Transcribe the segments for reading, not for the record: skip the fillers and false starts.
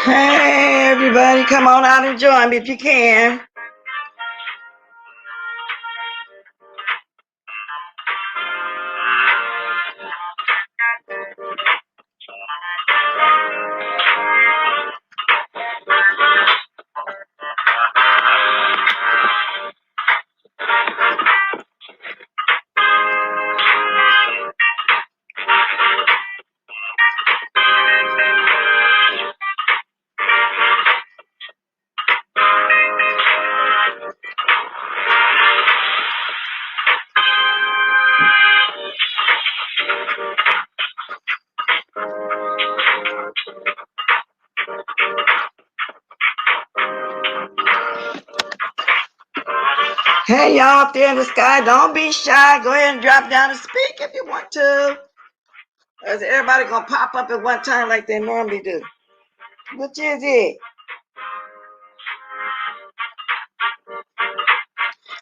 Hey, everybody, come on out and join me if you can. Hey, y'all up there in the sky, don't be shy. Go ahead and drop down and speak if you want to. Or is everybody going to pop up at one time like they normally do? Which is it?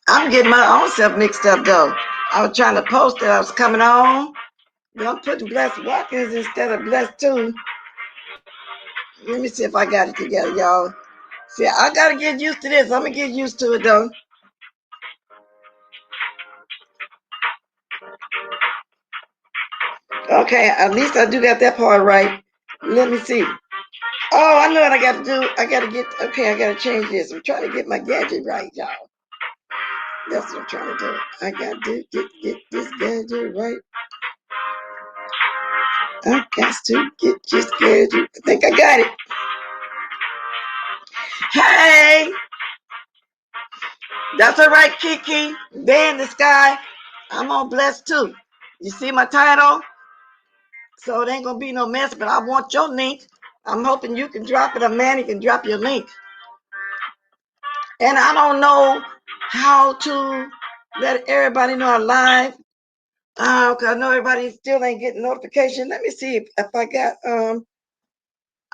I'm getting my own self mixed up, though. I was trying to post that I was coming on. But I'm putting Blessed Watkins instead of Blessed 2. Let me see if I got it together, y'all. See, I got to get used to this. I'm going to get used to it, though. Okay, at least I do got that part right. Let me see. Oh, I know what I got to do. I got to get, okay, I got to change this. I'm trying to get my gadget right, y'all. That's what I'm trying to do. I got to get this gadget right. I got to get this gadget. I think I got it. Hey, that's all right, Kiki. They in the sky. I'm on Blessed too. You see my title? So it ain't going to be no mess, but I want your link. I'm hoping you can drop it or Manny can drop your link. And I don't know how to let everybody know I'm live. Cause I know everybody still ain't getting notification. Let me see if I got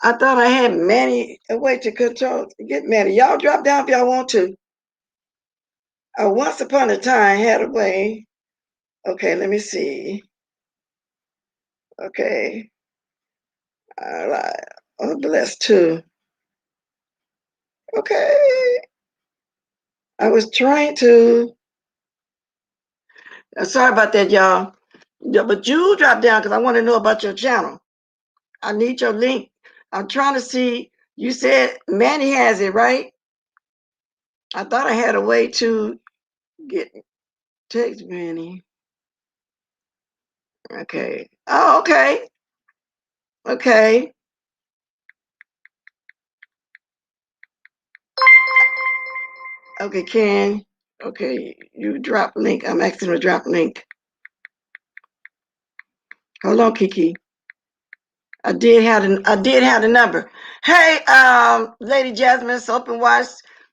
I thought I had Manny a way to control get Manny. Y'all drop down if y'all want to. Once upon a time had a way. Okay, let me see. Okay. All right. I'm Blessed too. Okay. I was trying to sorry about that, y'all. Yeah, but you drop down because I want to know about your channel. I need your link. I'm trying to see. You said Manny has it, right? I thought I had a way to get text Manny. Okay. Oh, okay. Okay. Okay, Ken. Okay, you drop link. I'm asking to drop link. Hold on, Kiki. I did have the number. Hey, Lady Jasmine, Soap and Wash.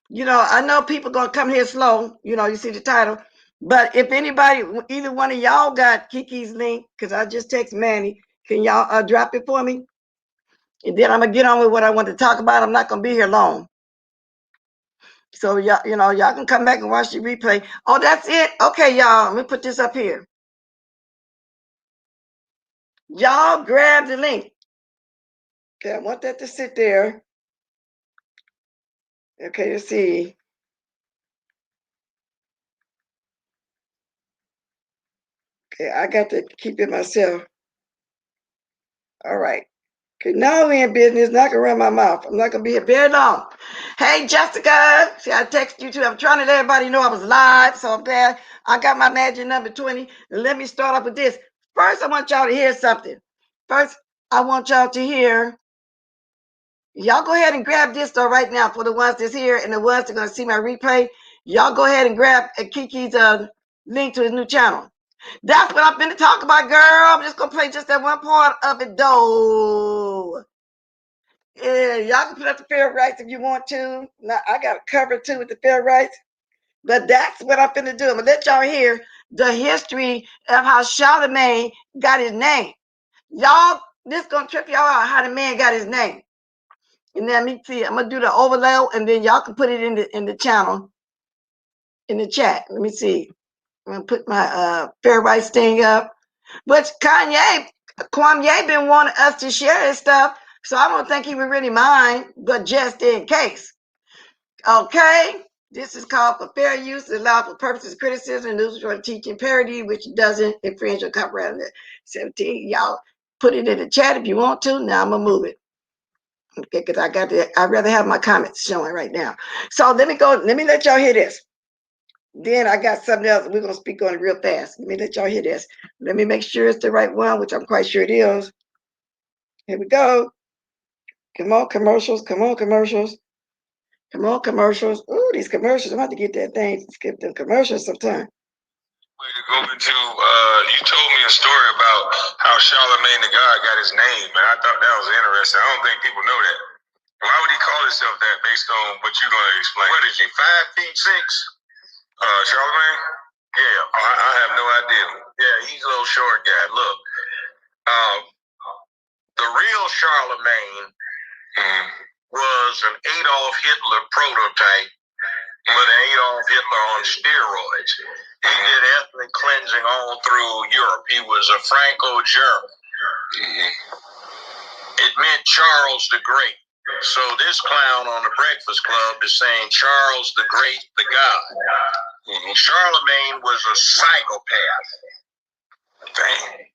You know, I know people gonna come here slow. You know, you see the title. But if anybody, either one of y'all got Kiki's link, because I just text Manny, can y'all drop it for me? And then I'm gonna get on with what I want to talk about. I'm not gonna be here long. So y'all, you know, y'all can come back and watch the replay. Oh, that's it. Okay, y'all. Let me put this up here. Y'all grab the link. Okay, I want that to sit there. Okay, let's see. Okay, I got to keep it myself. All right. Okay, now we in business. Not gonna run my mouth. I'm not gonna be here very long. Hey, Jessica. See, I texted you too. I'm trying to let everybody know I was live, so I'm glad I got my magic number 20. And let me start off with this. First, I want y'all to hear something. First, I want y'all to hear. Y'all go ahead and grab this though right now for the ones that's here and the ones that are gonna see my replay. Y'all go ahead and grab Kiki's link to his new channel. That's what I'm finna talk about, girl. I'm just gonna play just that one part of it though. Yeah, y'all can put up the fair rights if you want to. Now I got a cover too with the fair rights. But that's what I'm finna do. I'm gonna let y'all hear the history of how Charlemagne got his name. Y'all, this gonna trip y'all out how the man got his name. And then let me see, I'm gonna do the overlay and then y'all can put it in the channel, in the chat. Let me see. I'm gonna put my fair rights thing up. But Kwame been wanting us to share his stuff So I don't think he would really mind, but just in case. Okay. This is called for fair use. It allows for purposes of criticism and news for teaching parody, which doesn't infringe on copyright. 17. Y'all put it in the chat if you want to. Now I'm gonna move it. Okay, because I'd rather have my comments showing right now. So let me let y'all hear this. Then I got something else. We're gonna speak on it real fast. Let me let y'all hear this. Let me make sure it's the right one, which I'm quite sure it is. Here we go. Come on, commercials. Come on, commercials. Come on, commercials. Ooh, these commercials. I'm about to get that thing. Skip them commercials sometime. Way to go into, you told me a story about how Charlemagne the God got his name, and I thought that was interesting. I don't think people know that. Why would he call himself that based on what you're going to explain? What is he, 5'6"? Charlemagne? Yeah, I have no idea. Yeah, he's a little short guy. Look, the real Charlemagne was an Adolf Hitler prototype, but an Adolf Hitler on steroids. He did ethnic cleansing all through Europe. He was a Franco-German. It meant Charles the Great. So this clown on the Breakfast Club is saying Charles the Great, the God. Charlemagne was a psychopath. Dang.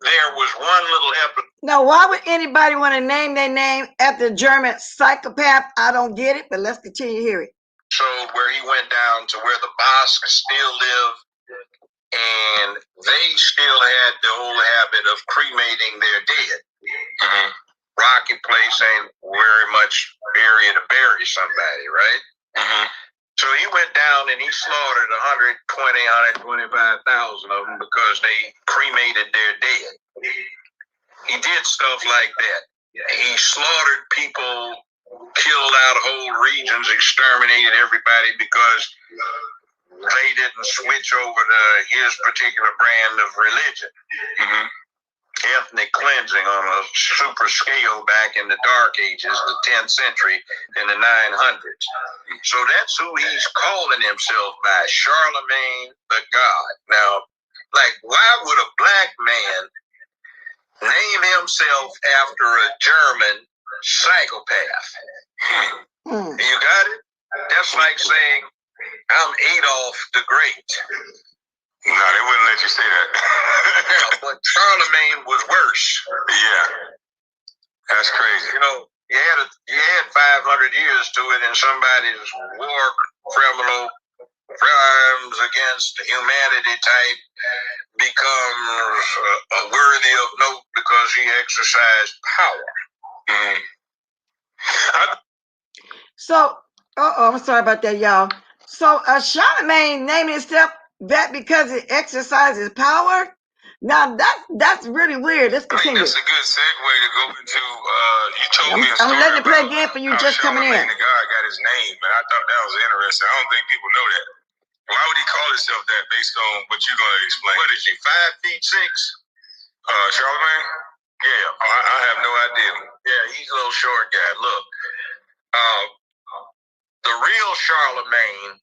There was one little episode. Now, why would anybody want to name their name after a German psychopath? I don't get it, but let's continue to hear it. So where he went down to where the Basques still live, and they still had the old habit of cremating their dead. Rocky place ain't very much area to bury somebody, right? So he went down and he slaughtered 125,000 of them because they cremated their dead. He did stuff like that. He slaughtered people, killed out whole regions, exterminated everybody because they didn't switch over to his particular brand of religion. Ethnic cleansing on a super scale back in the Dark Ages, the 10th century, in the 900s. So that's who he's calling himself by, Charlemagne the God. Now, like, why would a black man name himself after a German psychopath? You got it? That's like saying, I'm Adolf the Great. No, they wouldn't let you say that. But Charlemagne was worse. Yeah. That's crazy. You know, you had 500 years to it, and somebody's war criminal crimes against humanity type becomes worthy of note because he exercised power. So, I'm sorry about that, y'all. So, Charlemagne named himself that because it exercises power. Now that's really weird. Let's continue. That's a good segue to go into. You told me a story. I'm letting it play again for you just coming in. The God got his name, and I thought that was interesting. I don't think people know that. Why would he call himself that based on what you're going to explain? What is he, 5'6"? Charlemagne? Yeah, I have no idea. Yeah, he's a little short guy. Look, the real Charlemagne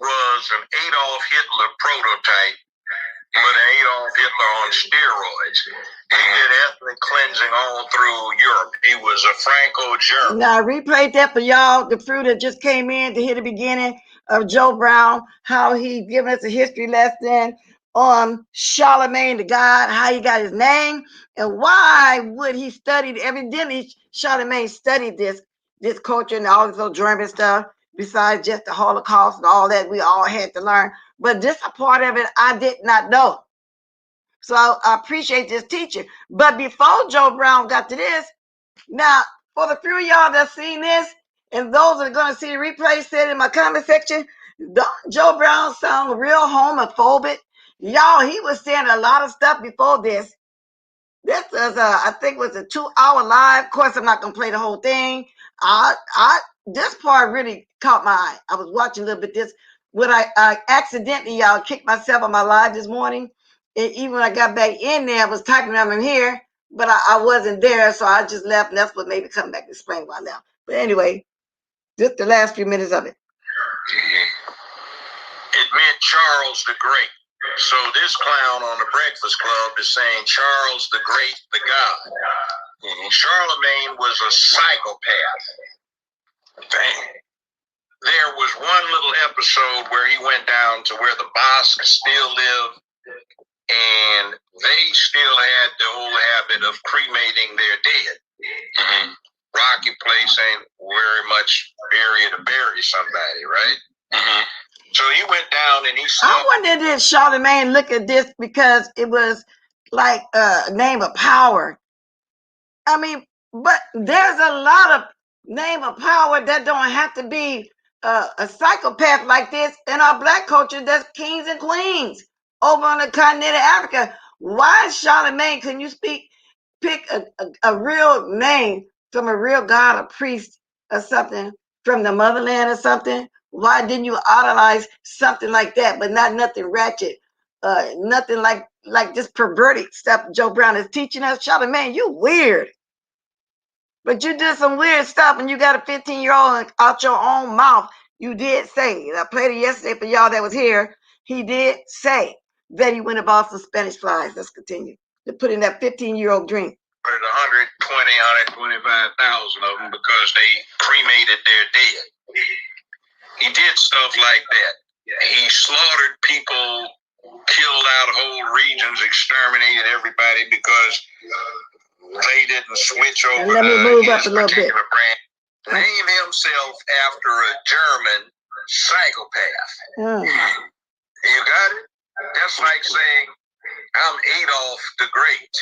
was an Adolf Hitler prototype, but an Adolf Hitler on steroids. He did ethnic cleansing all through Europe. He was a Franco-German. Now, I replayed that for y'all, the crew that just came in to hear the beginning of Joe Brown, how he given us a history lesson on Charlemagne the God, how he got his name, and why would he study. Evidently, Charlemagne studied this culture and all this little German stuff, besides just the Holocaust and all that we all had to learn. But this a part of it I did not know. So I appreciate this teacher. But before Joe Brown got to this, now, for the few of y'all that seen this, and those that are going to see the replay, said in my comment section, Joe Brown sound real homophobic. Y'all, he was saying a lot of stuff before this. This was, I think, was a 2-hour live. Of course, I'm not going to play the whole thing. This part really caught my eye. I was watching a little bit this. When I accidentally, y'all, kicked myself on my live this morning. And even when I got back in there, I was typing them in here, but I wasn't there, so I just left, and that's what made me come back to explain why now. But anyway, just the last few minutes of it. It meant Charles the Great. So this clown on the Breakfast Club is saying Charles the Great, the God. Charlemagne was a psychopath. Dang. There was one little episode where he went down to where the Bosques still live, and they still had the old habit of cremating their dead. Mm-hmm. Rocky Place ain't very much area to bury somebody, right? Mm-hmm. So he went down and he saw. I wonder did Charlemagne look at this because it was like a name of power. I mean, but there's a lot of name of power that don't have to be a psychopath like this in our black culture. That's kings and queens over on the continent of Africa. Why Charlemagne? Can you pick a real name from a real god or priest or something from the motherland or something? Why didn't you idolize something like that, but not nothing ratchet, nothing like this perverted stuff Joe Brown is teaching us? Charlemagne, you weird. But you did some weird stuff and you got a 15-year-old out your own mouth. You did say, I played it yesterday for y'all that was here. He did say that he went and bought some Spanish flies. Let's continue to put in that 15-year-old drink. 125,000 of them because they cremated their dead. He did stuff like that. He slaughtered people, killed out whole regions, exterminated everybody because they didn't switch over let me move up a little bit. Brand. Named himself after a German psychopath. You got it? That's like saying, I'm Adolf the Great.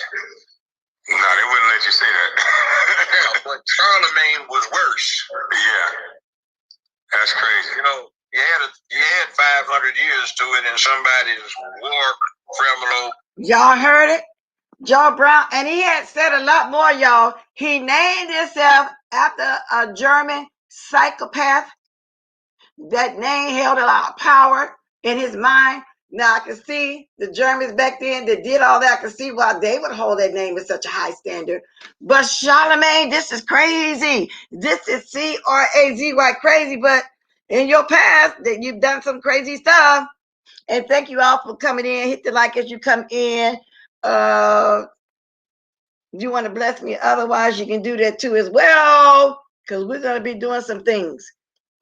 No, they wouldn't let you say that. Yeah, but Charlemagne was worse. Yeah. That's crazy. You know, you had 500 years to it in somebody's war criminal. Y'all heard it? Joe Brown, and he had said a lot more, y'all. He named himself after a German psychopath. That name held a lot of power in his mind. Now I can see the Germans back then that did all that. I can see why they would hold that name at such a high standard. But Charlemagne, this is crazy. This is C-R-A-Z-Y, crazy. But in your past, that you've done some crazy stuff. And thank you all for coming in. Hit the like as you come in. You want to bless me? Otherwise, you can do that too as well. Because we're going to be doing some things.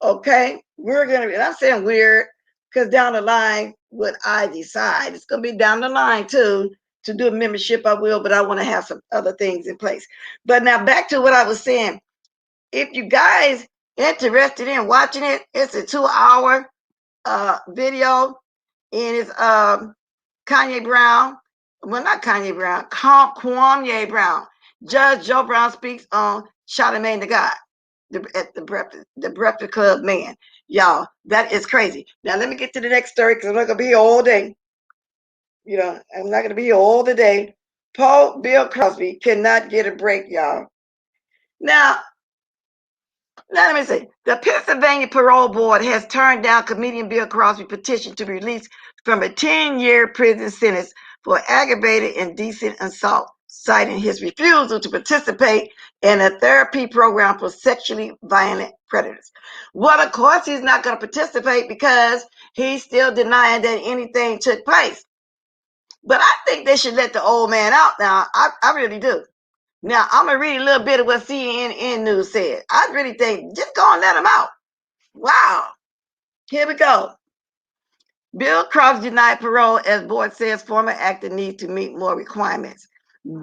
Okay? We're going to be, and I'm saying weird. Because down the line, what I decide, it's going to be down the line too. To do a membership, I will, but I want to have some other things in place. But now back to what I was saying. If you guys interested in watching it, it's a 2-hour video. And it's Kanye Brown. Well, not Kanye Brown. Kwame Brown. Judge Joe Brown speaks on Charlemagne the God. At the Breakfast Club man. Y'all, that is crazy. Now, let me get to the next story because I'm not going to be here all day. You know, I'm not going to be here all the day. Bill Cosby cannot get a break, y'all. Now, let me say, the Pennsylvania Parole Board has turned down comedian Bill Cosby's petition to be released from a 10-year prison sentence for aggravated indecent assault, citing his refusal to participate in a therapy program for sexually violent predators. Well, of course, he's not going to participate because he's still denying that anything took place. But I think they should let the old man out now. I really do. Now, I'm going to read a little bit of what CNN News said. I really think just go and let him out. Wow. Here we go. Bill Cosby denied parole as board says former actor needs to meet more requirements.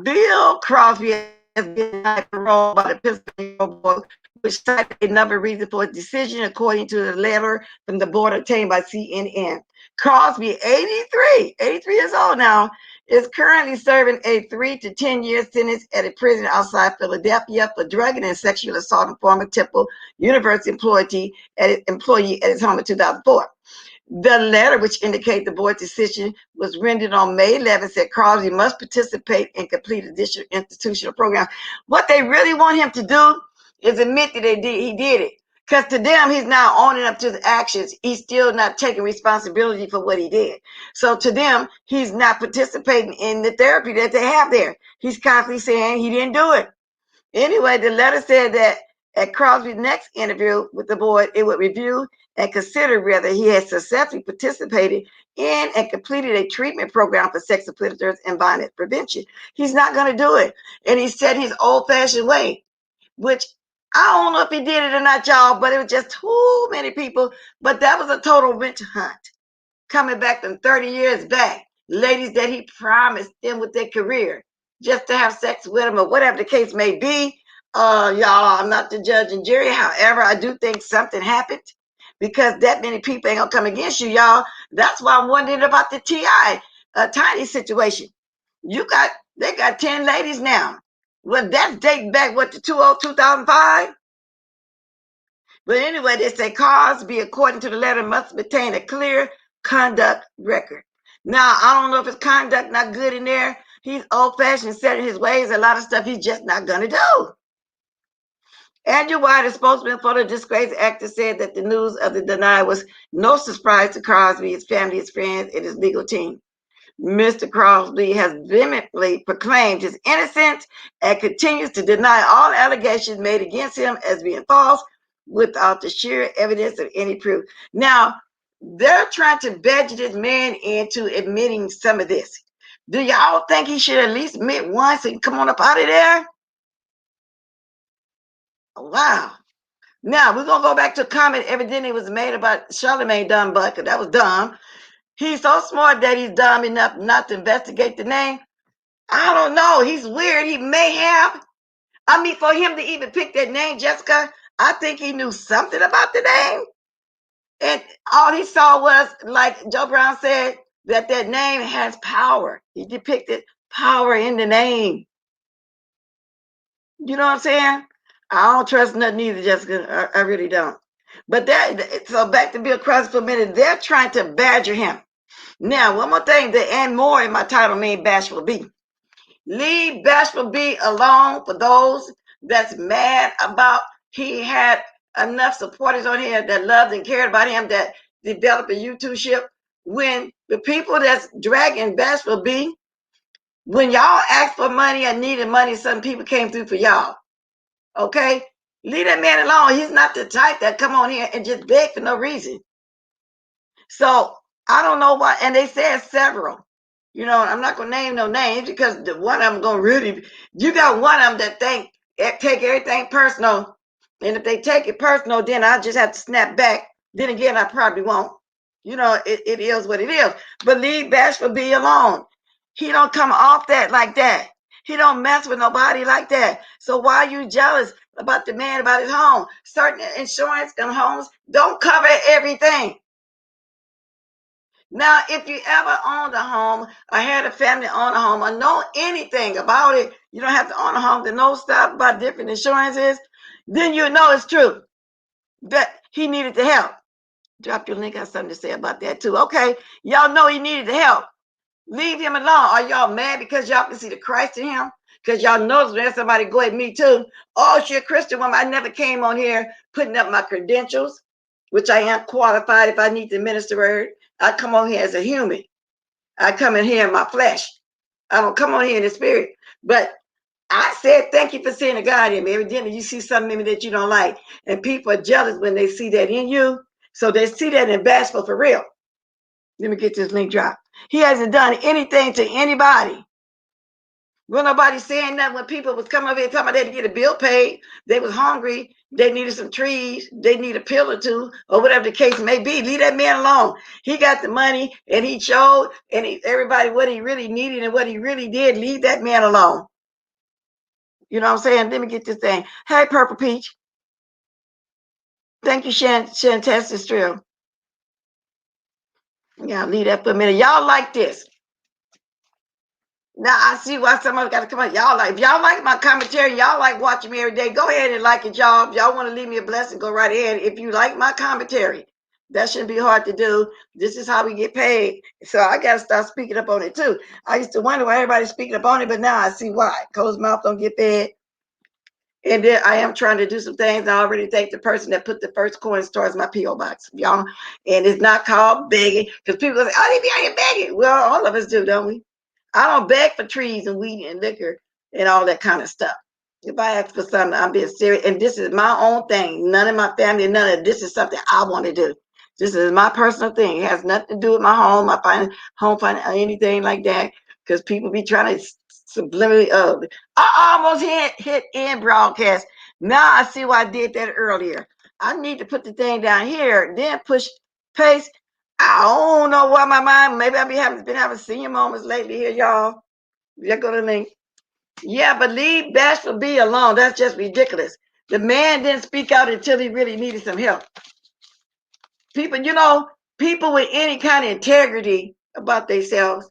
Bill Cosby has been denied parole by the Pennsylvania board, which cited a number of reasons for his decision, according to the letter from the board obtained by CNN. Cosby, 83 years old now, is currently serving a 3 to 10 year sentence at a prison outside Philadelphia for drugging and sexual assault on former Temple University employee at his home in 2004. The letter, which indicates the board's decision was rendered on May 11th, said Cosby must participate and complete additional institutional programs. What they really want him to do is admit that he did it. Because to them, he's not owning up to the actions. He's still not taking responsibility for what he did. So to them, he's not participating in the therapy that they have there. He's constantly saying he didn't do it. Anyway, the letter said that at Crosby's next interview with the board, it would review and consider whether he has successfully participated in and completed a treatment program for sex offenders and violence prevention. He's not going to do it. And he said his old-fashioned way, which I don't know if he did it or not, y'all, but it was just too many people. But that was a total witch hunt coming back from 30 years back. Ladies that he promised them with their career just to have sex with them or whatever the case may be. Y'all, I'm not the judge and jury. However, I do think something happened because that many people ain't gonna come against you, y'all. That's why I'm wondering about the T.I. Tiny situation. They got 10 ladies now. Well, that's dating back, what, to 2005? But anyway, they say Cosby, according to the letter, must maintain a clear conduct record. Now, I don't know if his conduct not good in there. He's old-fashioned, set in his ways. A lot of stuff he's just not going to do. Andrew White, a spokesman for the disgraced actor, said that the news of the denial was no surprise to Cosby, his family, his friends, and his legal team. Mr. Crosby has vehemently proclaimed his innocence and continues to deny all allegations made against him as being false without the sheer evidence of any proof. Now, they're trying to badger this man into admitting some of this. Do y'all think he should at least admit once and come on up out of there? Wow. Now, we're going to go back to a comment evidently was made about Charlemagne Dunbuck, because that was dumb. He's so smart that he's dumb enough not to investigate the name. I don't know. He's weird. He may have. I mean, for him to even pick that name, Jessica, I think he knew something about the name. And all he saw was, like Joe Brown said, that name has power. He depicted power in the name. You know what I'm saying? I don't trust nothing either, Jessica. I really don't. But so back to Bill Cosby for a minute. They're trying to badger him. Now, one more thing, the and more in my title means Bashful B. Leave Bashful B alone for those that's mad about he had enough supporters on here that loved and cared about him that developed a YouTube ship. When the people that's dragging Bashful B, when y'all asked for money and needed money, some people came through for y'all. Okay? Leave that man alone. He's not the type that come on here and just beg for no reason. So I don't know why, and they said several. You know, I'm not gonna name no names because the one of them gonna really. You got one of them that take everything personal, and if they take it personal, then I just have to snap back. Then again, I probably won't. You know, it is what it is. But leave Bashful B alone. He don't come off that like that. He don't mess with nobody like that. So why are you jealous about the man, about his home? Certain insurance and homes don't cover everything. Now, if you ever owned a home or had a family own a home or know anything about it, you don't have to own a home to know stuff about different insurances, then you know it's true that he needed the help. Drop your link. I have something to say about that too. Okay, y'all know he needed the help. Leave him alone. Are y'all mad because y'all can see the Christ in him? Because y'all know there's somebody go at me too. Oh, she's a Christian woman. I never came on here putting up my credentials, which I am qualified if I need to minister word. I come on here as a human. I come in here in my flesh. I don't come on here in the spirit. But I said, thank you for seeing the God in me. Evidently, you see something in me that you don't like. And people are jealous when they see that in you. So they see that in Bashful for real. Let me get this link dropped. He hasn't done anything to anybody. When nobody saying nothing, when people was coming over here talking about they had to get a bill paid, they was hungry, they needed some trees, they need a pill or two, or whatever the case may be. Leave that man alone. He got the money and he showed everybody what he really needed and what he really did. Leave that man alone. You know what I'm saying? Let me get this thing. Hey, Purple Peach. Thank you, Shantastic Strill. Yeah, leave that for a minute. Y'all like this. Now I see why somebody got to come out. Y'all like, if y'all like my commentary, y'all like watching me every day, go ahead and like it, y'all. If y'all want to leave me a blessing, go right ahead. If you like my commentary, that shouldn't be hard to do. This is how we get paid. So I got to start speaking up on it too. I used to wonder why everybody's speaking up on it, but now I see why. Closed mouth don't get fed. And then I am trying to do some things. I already thank the person that put the first coins towards my P.O. box, y'all. And it's not called begging, because people say, oh, they be out here begging. Well, all of us do, don't we? I don't beg for trees and weed and liquor and all that kind of stuff. If I ask for something, I'm being serious. And this is my own thing. None of my family, none of this is something I want to do. This is my personal thing. It has nothing to do with my home, anything like that. Because people be trying to subliminally. I almost hit end broadcast. Now I see why I did that earlier. I need to put the thing down here, then push paste. I don't know why my mind. Maybe I been having senior moments lately here, y'all. Y'all go to the link. Yeah, but leave Bashful B alone. That's just ridiculous. The man didn't speak out until he really needed some help. People, people with any kind of integrity about themselves,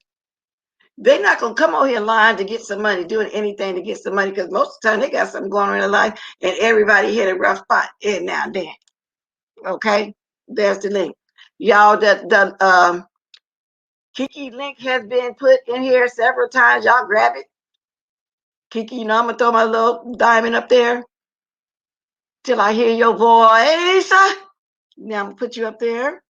they're not going to come over here lying to get some money, doing anything to get some money, because most of the time they got something going on in their life, and everybody hit a rough spot every now and then. Okay? There's the link. Y'all, the Kiki link has been put in here several times. Y'all grab it. Kiki, I'm going to throw my little diamond up there till I hear your voice. Now I'm going to put you up there.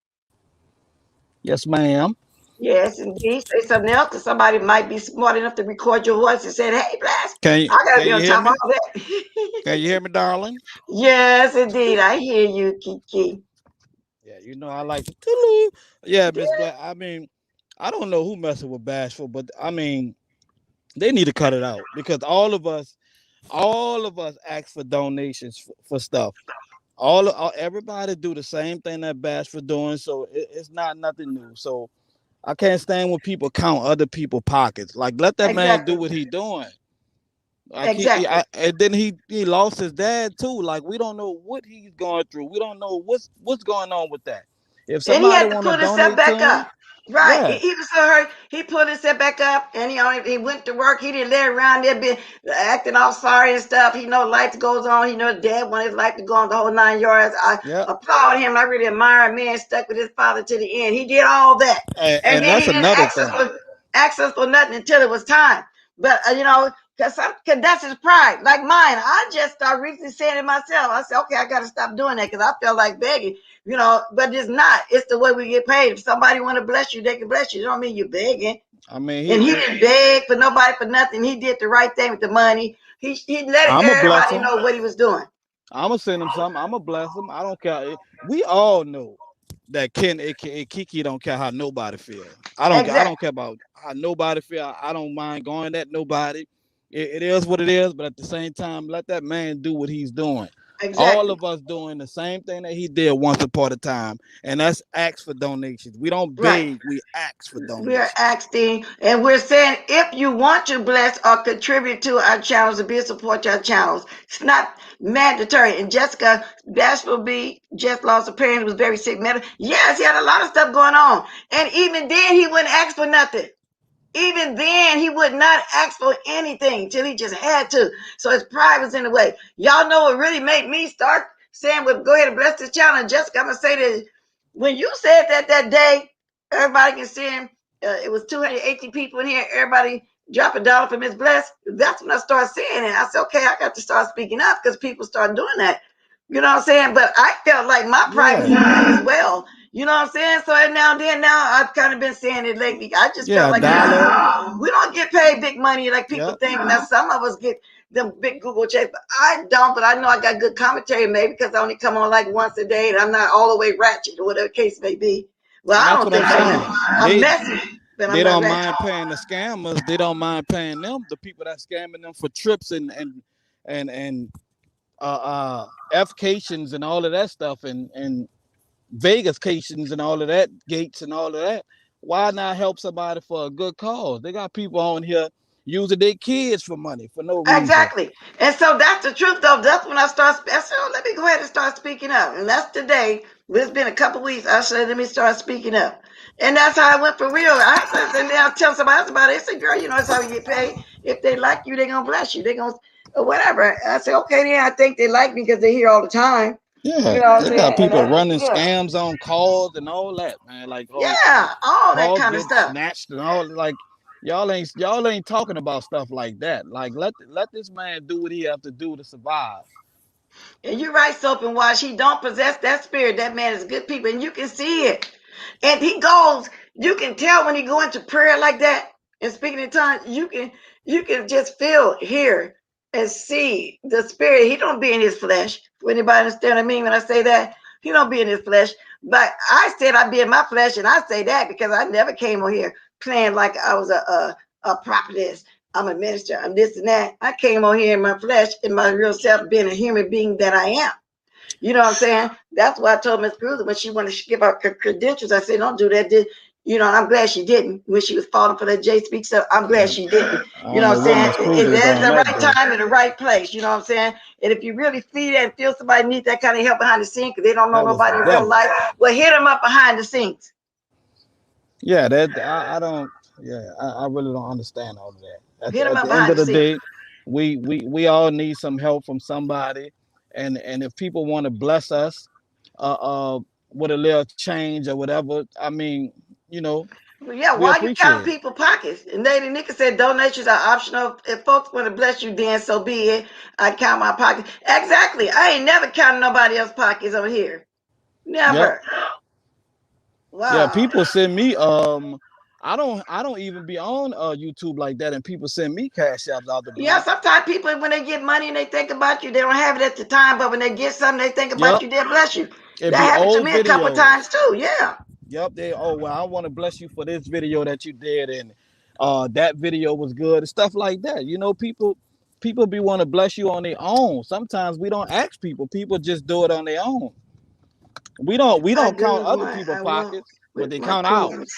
Yes, ma'am. Yes, indeed. Say something else, because somebody might be smart enough to record your voice and say, "Hey, Blast, I got to be on top of all that." Can you hear me, darling? Yes, indeed. I hear you, Kiki. Yeah, I like to. Yeah, Miss Black. I mean, I don't know who messing with Bashful, but I mean, they need to cut it out because all of us ask for donations for stuff. Everybody do the same thing that Bashful doing, so it's not nothing new. So I can't stand when people count other people's pockets. Like, let that man do what he doing. Like and then he lost his dad too. Like, we don't know what he's going through. We don't know what's going on with that. If somebody want to donate to him, right? Yeah. He was so hurt. He pulled himself back up, and he went to work. He didn't let around there be acting all sorry and stuff. He know life goes on. He know his dad wanted his life to go on the whole 9 yards. I applaud him. I really admire a man stuck with his father to the end. He did all that, and then that's another thing. Access for nothing until it was time. But because that's his pride, like mine. I just started recently saying it myself. I said, okay, I got to stop doing that because I feel like begging, but it's not. It's the way we get paid. If somebody want to bless you, they can bless you. It don't mean you're begging. I mean, he didn't beg for nobody for nothing. He did the right thing with the money. He let everybody know what he was doing. I'm going to send him something. I'm going to bless him. I don't care. We all know that Ken, aka Kiki, don't care how nobody feel. I don't care about how nobody feel. I don't mind going at nobody. It is what it is, but at the same time, let that man do what he's doing. Exactly. All of us doing the same thing that he did once upon a time, and that's ask for donations. We don't beg, we ask for donations. We're asking, and we're saying if you want to bless or contribute to our channels and be a support to our channels, it's not mandatory. And Jessica Bashful B just lost a parent who was very sick. Yes, he had a lot of stuff going on, and even then he wouldn't ask for nothing. Even then, he would not ask for anything till he just had to. So his pride was in the way. Y'all know what really made me start saying, well, go ahead and bless this channel. And Jessica, I'm going to say this. When you said that day, everybody can see him. It was 280 people in here. Everybody drop $1 for Miss Bless. That's when I started saying it. I said, okay, I got to start speaking up because people started doing that. You know what I'm saying? But I felt like my pride was in as well. You know what I'm saying? So now I've kind of been saying it lately. I just felt like we don't get paid big money like people think. Now some of us get them big Google checks, but I don't. But I know I got good commentary, maybe because I only come on like once a day and I'm not all the way ratchet or whatever the case may be. Well, I don't think I'm messy. They don't mind paying the scammers. They don't mind paying them, the people that scamming them for trips and F-cations and all of that stuff and Vegas-cations and all of that, gates and all of that. Why not help somebody for a good cause? They got people on here using their kids for money for no reason. Exactly. And so that's the truth, though. That's when I start. So let me go ahead and start speaking up. And that's today. It's been a couple weeks. I said, let me start speaking up. And that's how I went for real. I said, and then I tell somebody else about it. They say, girl, that's how you get paid. If they like you, they're going to bless you. They're going to, or whatever. I say, okay, then I think they like me because they're here all the time. Yeah, they got people running scams on calls and all that, man. Like, all that kind of stuff. Snatched and all, like, y'all ain't talking about stuff like that. Like, let this man do what he have to do to survive. And you're right, Soap and Wash. He don't possess that spirit. That man is good people, and you can see it. And he goes. You can tell when he go into prayer like that and speaking in tongues. You can just feel, hear, and see the spirit. He don't be in his flesh. For anybody understand what I mean when I say that? He don't be in his flesh, But I said I'd be in my flesh, and I say that because I never came on here playing like I was a prophetess. I'm a minister. I'm this and that. I came on here in my flesh, in my real self, being a human being that I am. You know what I'm saying? That's why I told Miss Cruiser when she wanted to give out her credentials, I said, don't do that. You know, and I'm glad she didn't when she was falling for that J Speak. So I'm glad she didn't. You know what I'm saying? It's the right time and the right place. You know what I'm saying? And if you really feel and feel somebody needs that kind of help behind the scenes because they don't know nobody in real life, well, hit them up behind the scenes. Yeah, that I don't. Yeah, I really don't understand all of that. Hit them At up the end of behind the the day, scenes. we all need some help from somebody, and if people want to bless us, with a little change or whatever, I mean, you know, yeah, we why you appreciate count it. people's pockets? And Lady Nika said donations are optional. If folks want to bless you, then so be it. I count my pockets. Exactly. I ain't never counted nobody else's pockets on here. Never. Yep. Wow. Yeah, people send me I don't even be on YouTube like that, and people send me cash apps out the blue. Yeah, sometimes people when they get money and they think about you, they don't have it at the time, but when they get something, they think about you, they'll bless you. It That be happened to old me videos a couple of times too. Yeah. Yep, they well, I want to bless you for this video that you did, and that video was good and stuff like that. You know, people be want to bless you on their own. Sometimes we don't ask people. People just do it on their own. We don't count other people's pockets, but they count ours.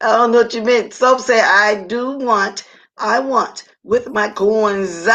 I don't know what you meant. So say I want with my coins.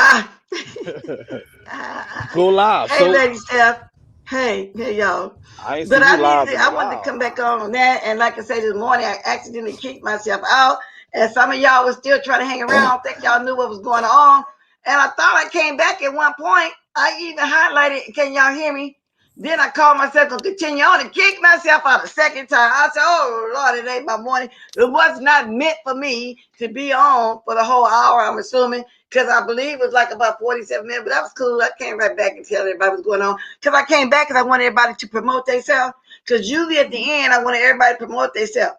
Go live. Hey, Lady Steph. Hey, y'all. I ain't But see you live. I wanted to come back on that. And like I said this morning, I accidentally kicked myself out. And some of y'all was still trying to hang around. I don't think y'all knew what was going on. And I thought I came back at one point. I even highlighted, can y'all hear me? Then I called myself to continue on and kick myself out a second time. I said, oh, Lord, it ain't my morning. It was not meant for me to be on for the whole hour, I'm assuming, because I believe it was like about 47 minutes, but that was cool. I came right back and tell everybody what's going on. Because I came back because I want everybody to promote themselves. Because usually at the end, I want everybody to promote themselves.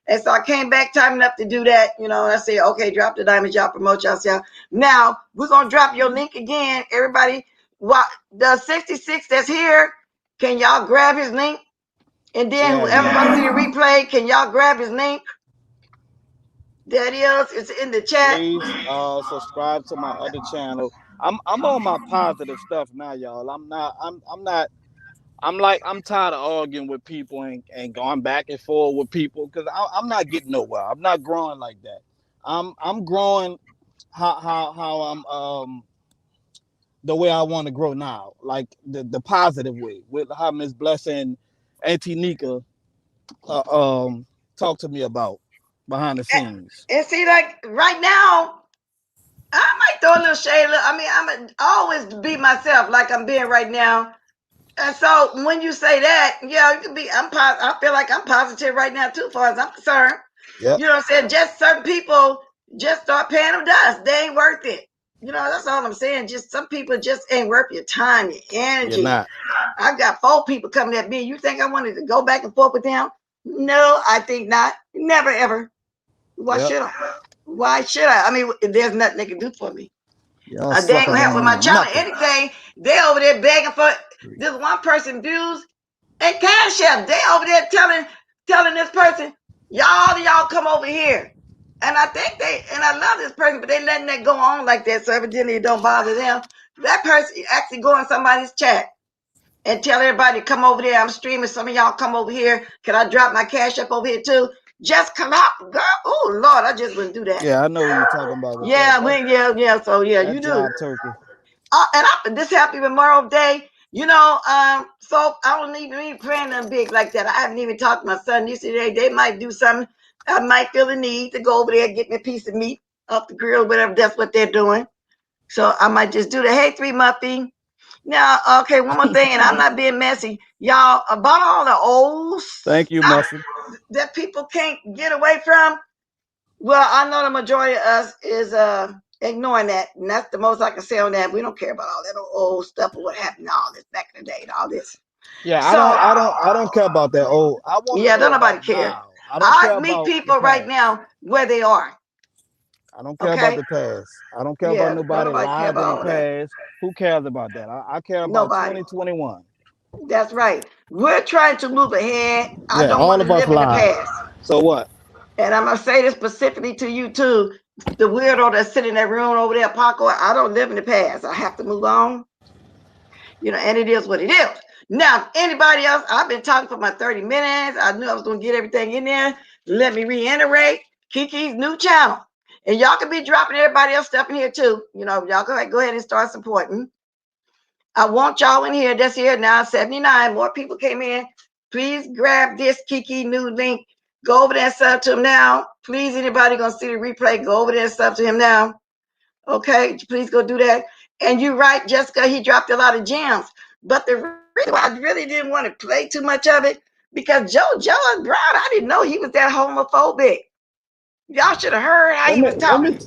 And so I came back time enough to do that. You know, I said, okay, drop the diamonds, y'all promote yourself. Now, we're going to drop your link again. Everybody, the 66 that's here, can y'all grab his link? And then whoever wants to see the replay, can y'all grab his link? There it is. It's in the chat. Please subscribe to my other channel. I'm on my positive stuff now, y'all. I'm tired of arguing with people and going back and forth with people because I'm not getting nowhere. I'm not growing like that. I'm growing how I'm the way I want to grow now, like the positive way, with how Miss Blessing, Auntie Nika, talk to me about behind the scenes. And see, like right now, I might throw a little shade. I mean, I'm always be myself, like I'm being right now. And so when you say that, yeah, you can be. I feel like I'm positive right now too, far as I'm concerned. Yep. You know what I'm saying? Just certain people just start paying them dust. They ain't worth it. You know, that's all I'm saying. Just some people just ain't worth your time, your energy. You're not. I've got 4 people coming at me. You think I wanted to go back and forth with them? No, I think not. Never ever. Why should I? Why should I? I mean, there's nothing they can do for me. They ain't gonna help with my channel. Anything, they over there begging for this one person views and cash app. They over there telling this person, y'all come over here. And I think I love this person, but they letting that go on like that. So evidently it don't bother them. That person actually go in somebody's chat and tell everybody to come over there. I'm streaming. Some of y'all come over here. Can I drop my cash up over here too? Just come out, girl. Oh Lord, I just wouldn't do that. Yeah, I know what you're talking about. Yeah, yeah. So yeah, you do. Turkey. And this happy Memorial Day. You know, so I don't even be praying them big like that. I haven't even talked to my son yesterday. They might do something. I might feel the need to go over there and get me a piece of meat off the grill, whatever. That's what they're doing. So I might just do that. Hey, 3 Muffy. Now, okay, one more thing, and I'm not being messy. Y'all, about all the old Thank you, Muffy. That people can't get away from. Well, I know the majority of us is ignoring that, and that's the most I can say on that. We don't care about all that old stuff or what happened, all this back in the day, and all this. Yeah, so, I don't care about that old. I want. Yeah, don't nobody care. I meet people right now where they are. I don't care about the past. I don't care about nobody live in the past. Who cares about that? I care about 2021. That's right. We're trying to move ahead. I Yeah, don't all want of to us live in the lied. past. So what? And I'm gonna say this specifically to you too, the weirdo that's sitting in that room over there, Paco. I don't live in the past. I have to move on. And it is what it is. Now, anybody else? I've been talking for my 30 minutes. I knew I was gonna get everything in there. Let me reiterate Kiki's new channel. And y'all can be dropping everybody else stuff in here too. Y'all go ahead and start supporting. I want y'all in here. That's here now. 79 more people came in. Please grab this Kiki new link. Go over there and sub to him now. Please, anybody gonna see the replay, go over there and sub to him now. Okay, please go do that. And you're right, Jessica, he dropped a lot of gems. But the reason why I really didn't want to play too much of it, because George Brown, I didn't know he was that homophobic. Y'all should have heard how he was talking.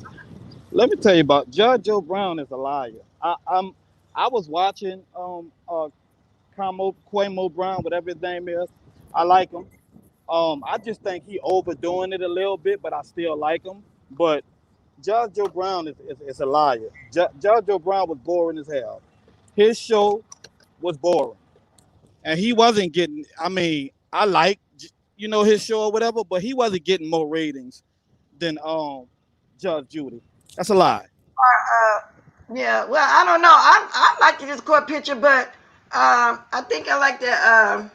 Let me tell you about Judge Joe Brown is a liar. I was watching Quamo Brown, whatever his name is. I like him. I just think he overdoing it a little bit, but I still like him. But Judge Joe Brown is a liar. Judge Joe Brown was boring as hell. His show was boring, and he wasn't getting. I mean, I like his show or whatever, but he wasn't getting more ratings than Judge Judy. That's a lie. Yeah, well, I don't know. I like this court picture, but I think I like the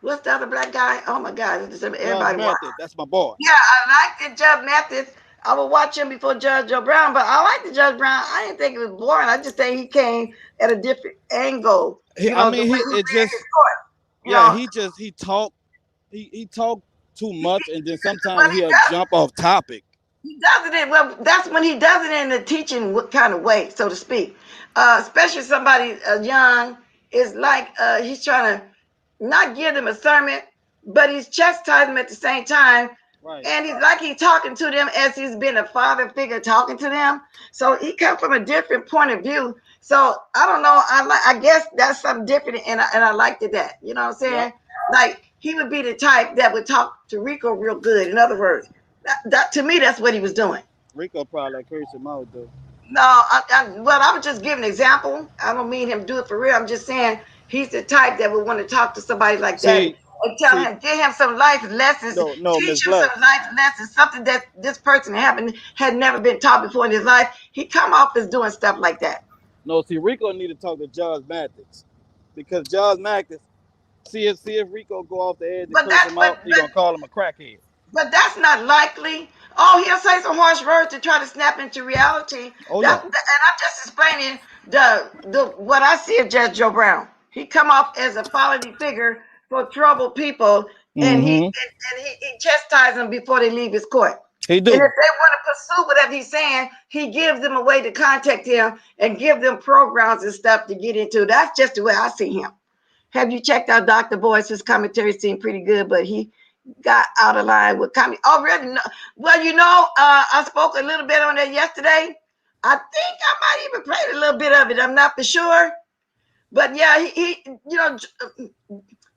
what's the other black guy? Oh my God, everybody watch. That's my boy. Yeah, I like the Judge Mathis. I would watch him before Judge Joe Brown, but I like the Judge Brown. I didn't think it was boring. I just think he came at a different angle. He talked too much, and then sometimes he'll jump off topic. He does it. Well, that's when he does it in the teaching kind of way, so to speak. Especially somebody young is like he's trying to not give them a sermon, but he's chastising them at the same time. Right. And he's talking to them as he's been a father figure talking to them. So he comes from a different point of view. So I don't know. I guess that's something different, and I liked it that. You know what I'm saying? Yeah. Like he would be the type that would talk to Rico real good. In other words, that to me, that's what he was doing. Rico probably like cursed him out though. No, I was just giving an example. I don't mean him do it for real. I'm just saying he's the type that would want to talk to somebody like that and tell him, give him some life lessons, teach him some life lessons, something that this person had never been taught before in his life. He come off as doing stuff like that. No, see, Rico need to talk to Judge Mathis, because Judge Mathis, see if Rico go off the edge and curse him out, he's gonna call him a crackhead. But that's not likely. Oh, he'll say some harsh words to try to snap into reality. Oh, yeah. And I'm just explaining the what I see of Judge Joe Brown. He come off as a quality figure for troubled people, and he chastises them before they leave his court. He do. And if they want to pursue whatever he's saying, he gives them a way to contact him and give them programs and stuff to get into. That's just the way I see him. Have you checked out Dr. Boyce? His commentary seemed pretty good, but he got out of line with comedy. Already, well, I spoke a little bit on that yesterday. I think I might even play a little bit of it. I'm not for sure, but yeah, he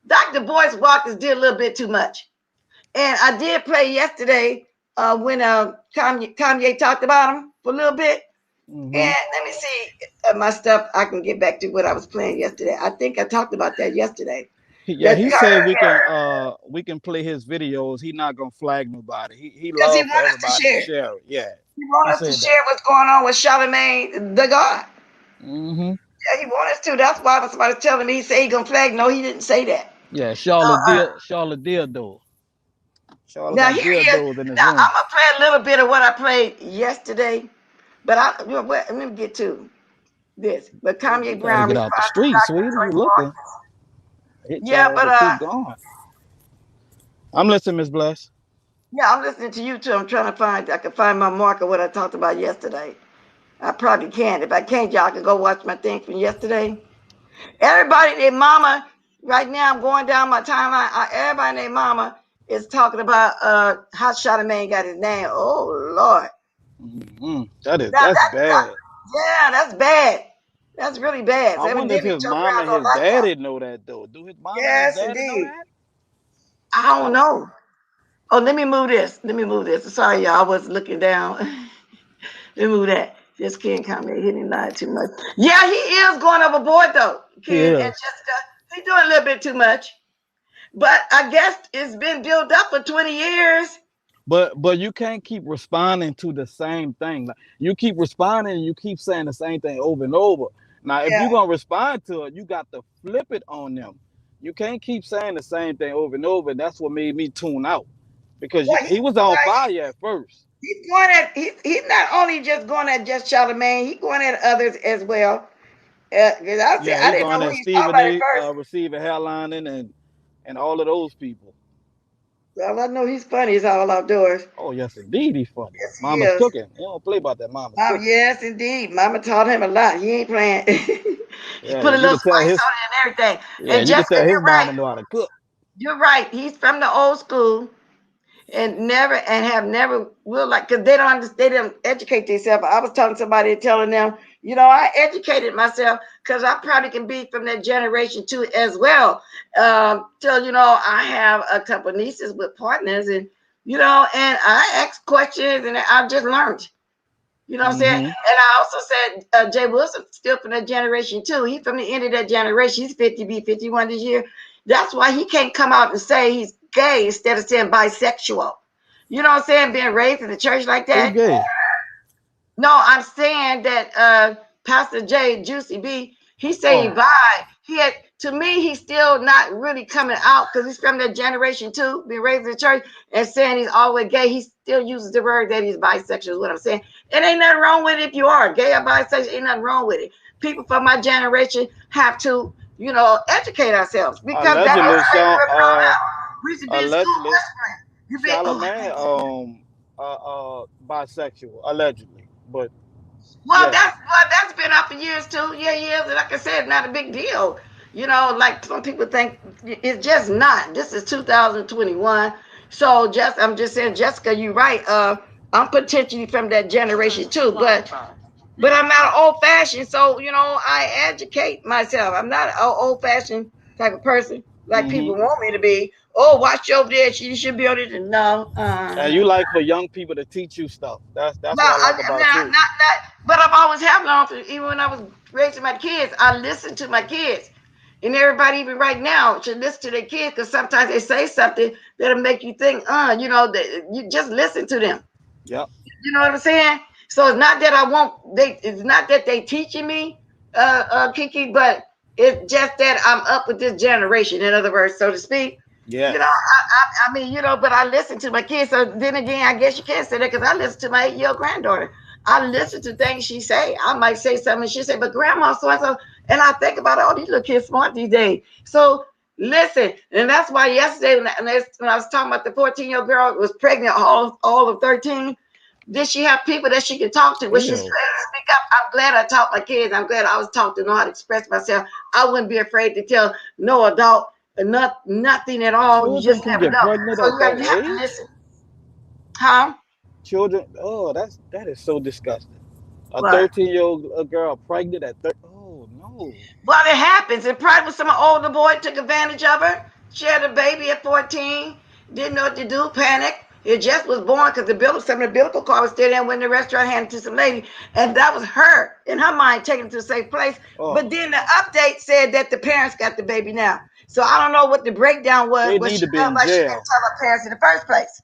Dr. Boyce Walters did a little bit too much, and I did play yesterday when Kanye talked about him for a little bit. Mm-hmm. And let me see my stuff. I can get back to what I was playing yesterday. I think I talked about that yesterday. Yeah, he said we can play his videos. He's not gonna flag nobody. He loves everybody to share it. Yeah, he wants us to share what's going on with Charlamagne the God. Mm-hmm. Yeah, he wants us to. That's why somebody telling me he said he gonna flag. No, he didn't say that. Yeah, Charlotte Dildo. Now here he is. Now I'm gonna play a little bit of what I played yesterday, but let me get to this. But Kanye Brown get out the street, sweetie. You looking? Yeah, but I'm listening, Miss Bless. Yeah, I'm listening to you too. I'm trying to I can find my mark of what I talked about yesterday. I probably can. If I can't, y'all can go watch my thing from yesterday. Everybody, their mama, right now I'm going down my timeline. Everybody and their mama is talking about how Charlamagne got his name. Oh Lord. Mm-hmm. That's bad. Yeah, that's bad. That's really bad. I wonder if his mom and his daddy know that though. Do his mom and his daddy know that? I don't know. Oh, let me move this. Sorry, y'all. I was looking down. Let me move that. Just can't comment. He didn't lie too much. Yeah, he is going overboard though. Ken and Jessica. He's doing a little bit too much. But I guess it's been built up for 20 years. But you can't keep responding to the same thing. Like, you keep responding and you keep saying the same thing over and over. Now, if you're gonna respond to it, you got to flip it on them. You can't keep saying the same thing over and over. And that's what made me tune out. Because he was on fire at first. He's going at he's not only just going at just Charlamagne, he's going at others as well. I didn't know who he's talking about at first. Receiving hairlining and all of those people. Well, I know he's funny. He's all outdoors. Oh, yes, indeed, he's funny. Yes, Mama's cooking. You don't play about that, Mama. Yes, indeed. Mama taught him a lot. He ain't playing. He put a little spice on it and everything. Yeah, and you can tell his mama know how to cook. You're right. He's from the old school, and have never will like, because they don't educate themselves. I was talking to somebody telling them, I educated myself because I probably can be from that generation too as well. Till I have a couple of nieces with partners, and and I ask questions and I just learned. You know what I'm saying? And I also said Jay Wilson still from that generation too. He's from the end of that generation. He's 50, be 51 this year. That's why he can't come out and say he's gay instead of saying bisexual. You know what I'm saying? Being raised in the church like that. He's gay. No, I'm saying that Pastor J, Juicy B, he's saying bi. To me, he's still not really coming out because he's from that generation too, being raised in the church and saying he's always gay. He still uses the word that he's bisexual, is what I'm saying. It ain't nothing wrong with it if you are gay or bisexual, ain't nothing wrong with it. People from my generation have to, educate ourselves because we should be allegedly, Charlamagne, bisexual, allegedly, but that's been out for years too. Yeah, and like I said, not a big deal. Like some people think it's just not. This is 2021. So I'm just saying, Jessica, you're right. I'm potentially from that generation too, but I'm not old fashioned. So, I educate myself. I'm not an old fashioned type of person like people want me to be. Oh, watch over there. She should be on it. No. And you like for young people to teach you stuff. That's what I like about you. But I've always had learned, even when I was raising my kids, I listened to my kids. And everybody, even right now, should listen to their kids because sometimes they say something that'll make you think, that you just listen to them. Yep. You know what I'm saying? So it's not that it's not that they teaching me, Kiki, but it's just that I'm up with this generation, in other words, so to speak. Yeah. I mean, but I listen to my kids. So then again, I guess you can't say that because I listen to my 8-year-old granddaughter. I listen to things she say. I might say something and she say, but grandma so-and-so. And I think about it, these little kids smart these days. So listen, and that's why yesterday when I was talking about the 14-year-old girl was pregnant all of 13, did she have people that she could talk to? When she's ready to speak up, I'm glad I taught my kids. I'm glad I was taught to know how to express myself. I wouldn't be afraid to tell no adult nothing at all. Children you just never know. So you have to listen. Huh? Children, that is so disgusting. A 13-year-old girl pregnant at 13. Oh no. Well, it happens. It probably was some older boy took advantage of her. She had a baby at 14, didn't know what to do, panicked. It just was born because some of the umbilical cord was still there when the restaurant handed to some lady, and that was her in her mind taking it to a safe place. But then the update said that the parents got the baby now. So I don't know what the breakdown was. They need to be in jail. She didn't tell her parents in the first place.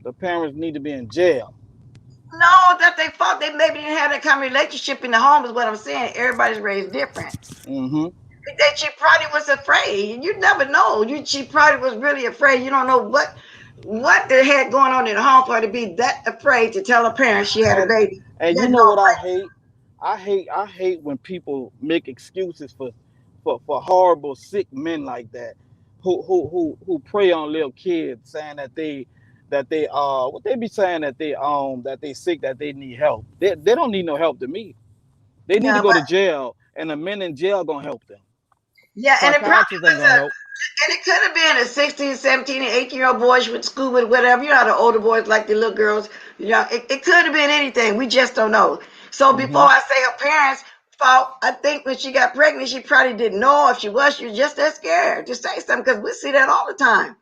The parents need to be in jail. No, that they thought they maybe didn't have that kind of relationship in the home is what I'm saying. Everybody's raised different. That she probably was afraid. You never know. She probably was really afraid. You don't know what they had going on in the home for her to be that afraid to tell her parents she had a baby. And you know what I hate? I hate when people make excuses for horrible sick men like that who prey on little kids, saying that they what they be saying that they sick, that they need help. They don't need no help to me. They need to go to jail, and the men in jail gonna help them. Yeah, and it probably was and it could have been a 16, 17, and 18-year-old boy she went to school with, whatever. You know how the older boys like the little girls. It could have been anything. We just don't know. So before I say her parents fault, I think when she got pregnant, she probably didn't know. If she was just that scared to say something, because we see that all the time.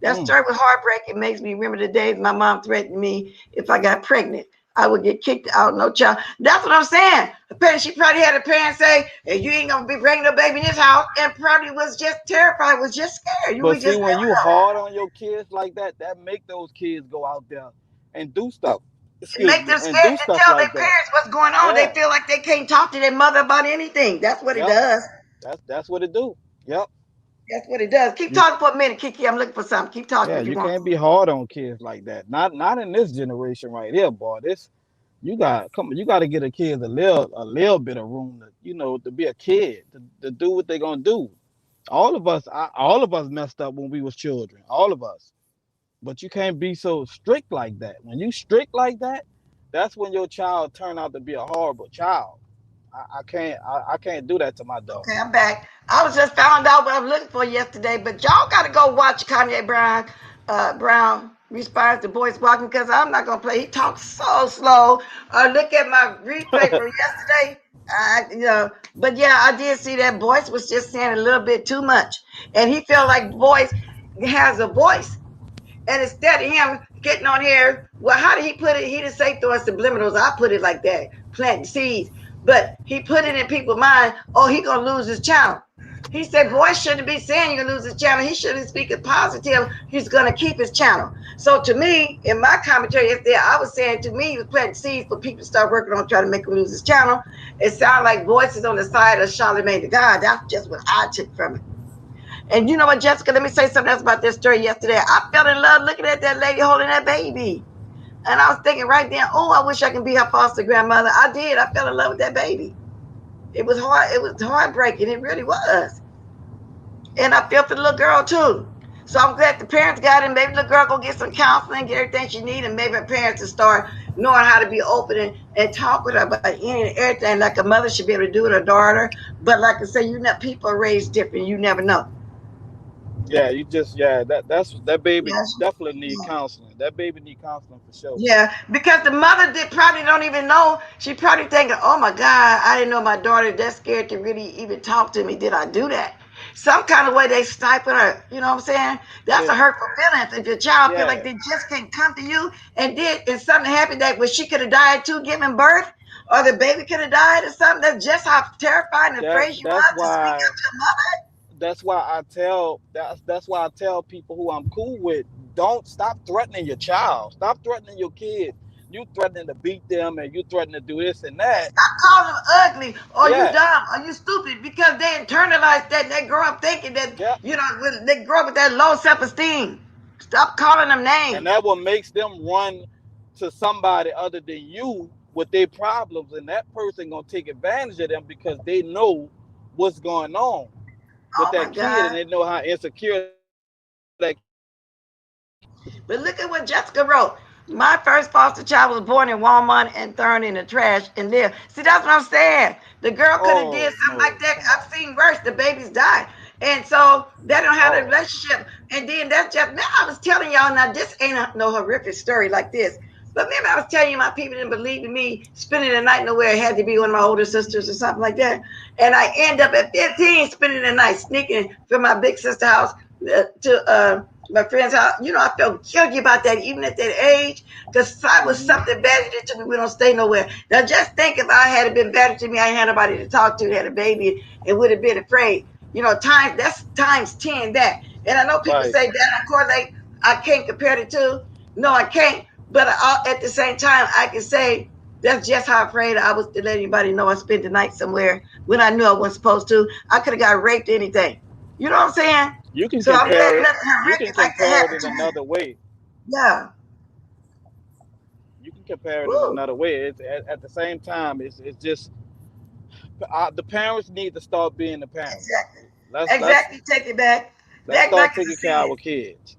That story with heartbreak. It makes me remember the days my mom threatened me if I got pregnant. I would get kicked out. No child. That's what I'm saying. The parent, she probably had a parent say, hey, you ain't gonna be bringing no baby in this house, and probably was just terrified, was just scared. You But would see, just when never you know. hard on your kids like that, that make those kids go out there and do stuff. It Excuse make me, them and scared do to stuff tell their like that. parents what's going on. They Yeah. feel like they can't talk to their mother about anything. That's what it Yep. does. That's what it do. Yep. That's what it does. Keep You talking for a minute, Kiki. I'm looking for something. Keep talking yeah, if you you want. can't be hard on kids like that. Not in this generation right here, boy. This you got to get a kid a little bit of room to to be a kid to do what they're gonna do. All of us messed up when we was children. All of us. But you can't be so strict like that. When you strict like that, that's when your child turn out to be a horrible child. I can't do that to my daughter. Okay, I'm back. I was just found out what I was looking for yesterday, but y'all got to go watch Kanye Brown responds to Boys Walking because I'm not gonna play. He talks so slow. Look at my replay from yesterday. But yeah, I did see that Boyce was just saying a little bit too much, and he felt like Boyce has a voice. And instead of him getting on here, well, how did he put it? He didn't say throw us subliminals. I put it like that, planting seeds. But he put it in people's mind, oh, he going to lose his channel. He said, boy, shouldn't be saying you're going to lose his channel. He shouldn't speak it positive. He's going to keep his channel. So to me, in my commentary yesterday, I was saying to me, he was planting seeds for people to start working on trying to make him lose his channel. It sounded like voices on the side of Charlemagne the God. That's just what I took from it. And you know what, Jessica, let me say something else about this story yesterday. I fell in love looking at that lady holding that baby. And I was thinking right then, oh, I wish I could be her foster grandmother. I did. I fell in love with that baby. It was hard. It was heartbreaking. It really was. And I feel for the little girl too. So I'm glad the parents got it. Maybe the girl go get some counseling, get everything she needs, and maybe her parents will start knowing how to be open and talk with her about any and everything like a mother should be able to do with her daughter. But like I say, people are raised different. You never know. Yeah, that baby Yes. definitely need counseling. That baby need counseling for sure. Yeah, because the mother probably don't even know. She probably thinking, "Oh my God, I didn't know my daughter that scared to really even talk to me. Did I do that?" Some kind of way they stifle her. You know what I'm saying? That's a Yeah, hurtful feeling. If your child feel like yeah, they just can't come to you, and something happened that where she could have died too, giving birth, or the baby could have died, or something. That's just how terrifying and that afraid you that's are to speak why up to a mother. that's why I tell people who I'm cool with, don't stop threatening your child. Stop threatening your kid. You threatening to beat them and you threatening to do this and that. Stop calling them ugly or you Yeah, dumb or you stupid because they internalize that and they grow up thinking that, yeah. they grow up with that low self esteem. Stop calling them And names. that what makes them run to somebody other than you with their problems, and that person gonna take advantage of them because they know what's going on with Oh my that kid, God. and they know how insecure that kid is. But look at what Jessica wrote. My first foster child was born in Walmart and thrown in the trash and lived. See, that's what I'm saying. The girl could have did Oh something like no, that. come I've on. seen worse. The babies died. And so they don't have a Oh, relationship. And then that's just, now I was telling y'all, now this ain't no horrific story like this. But maybe I was telling you my people didn't believe in me spending the night nowhere. It had to be one of my older sisters or something like that. And I end up at 15 spending the night sneaking from my big sister house to my friend's house. I felt guilty about that even at that age because I was mm-hmm. something bad did to me. We don't stay nowhere. Now just think if I had been better to me, I had nobody to talk to, had a baby, and would have been afraid. That's times 10 that. And I know people Right. say that of course I can't compare the two. No, I can't. But at the same time, I can say that's just how afraid I was to let anybody know I spent the night somewhere when I knew I wasn't supposed to. I could have got raped or anything. You know what I'm saying? You can So I'm glad compare it. nothing You can horrific like that compare it happened in to me. another way. Yeah. You can compare it in Woo. another way. It's at the same time. It's just the parents need to start being the parents. Exactly. Let's let's Exactly. Take it back. let's Back start like it's taking a care of sin. our kids.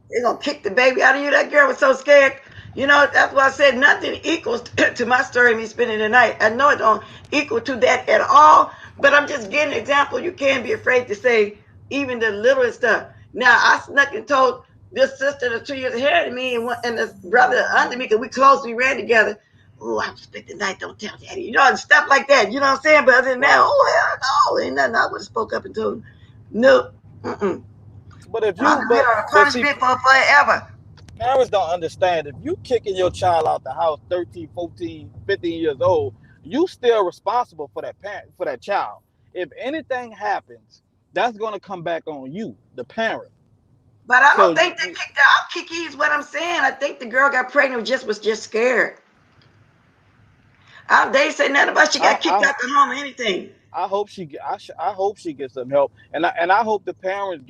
They're gonna kick the baby out of you. That girl was so scared. That's why I said nothing equals to my story, me spending the night. I know it don't equal to that at all, but I'm just getting an example. You can't be afraid to say even the littlest stuff. Now, I snuck and told this sister that's 2 years ahead of me and this brother under me, because we close, we ran together. Oh, I spent the night, don't tell daddy. And stuff like that. You know what I'm saying? But other than that, Right. oh, hell no. Ain't nothing I would have spoke up and told him. Nope. Mm-mm. But if I'll you be on a but see punishment for forever. Parents don't understand. If you kicking your child out the house 13, 14, 15 years old, you still responsible for that parent, for that child. If anything happens, that's going to come back on you, the parent. But I So don't think they kicked her out, Kiki, is what I'm saying. I think the girl got pregnant, was just scared. They say nothing about she I, got kicked I out the home or anything. I hope I hope she gets some help, and I hope the parents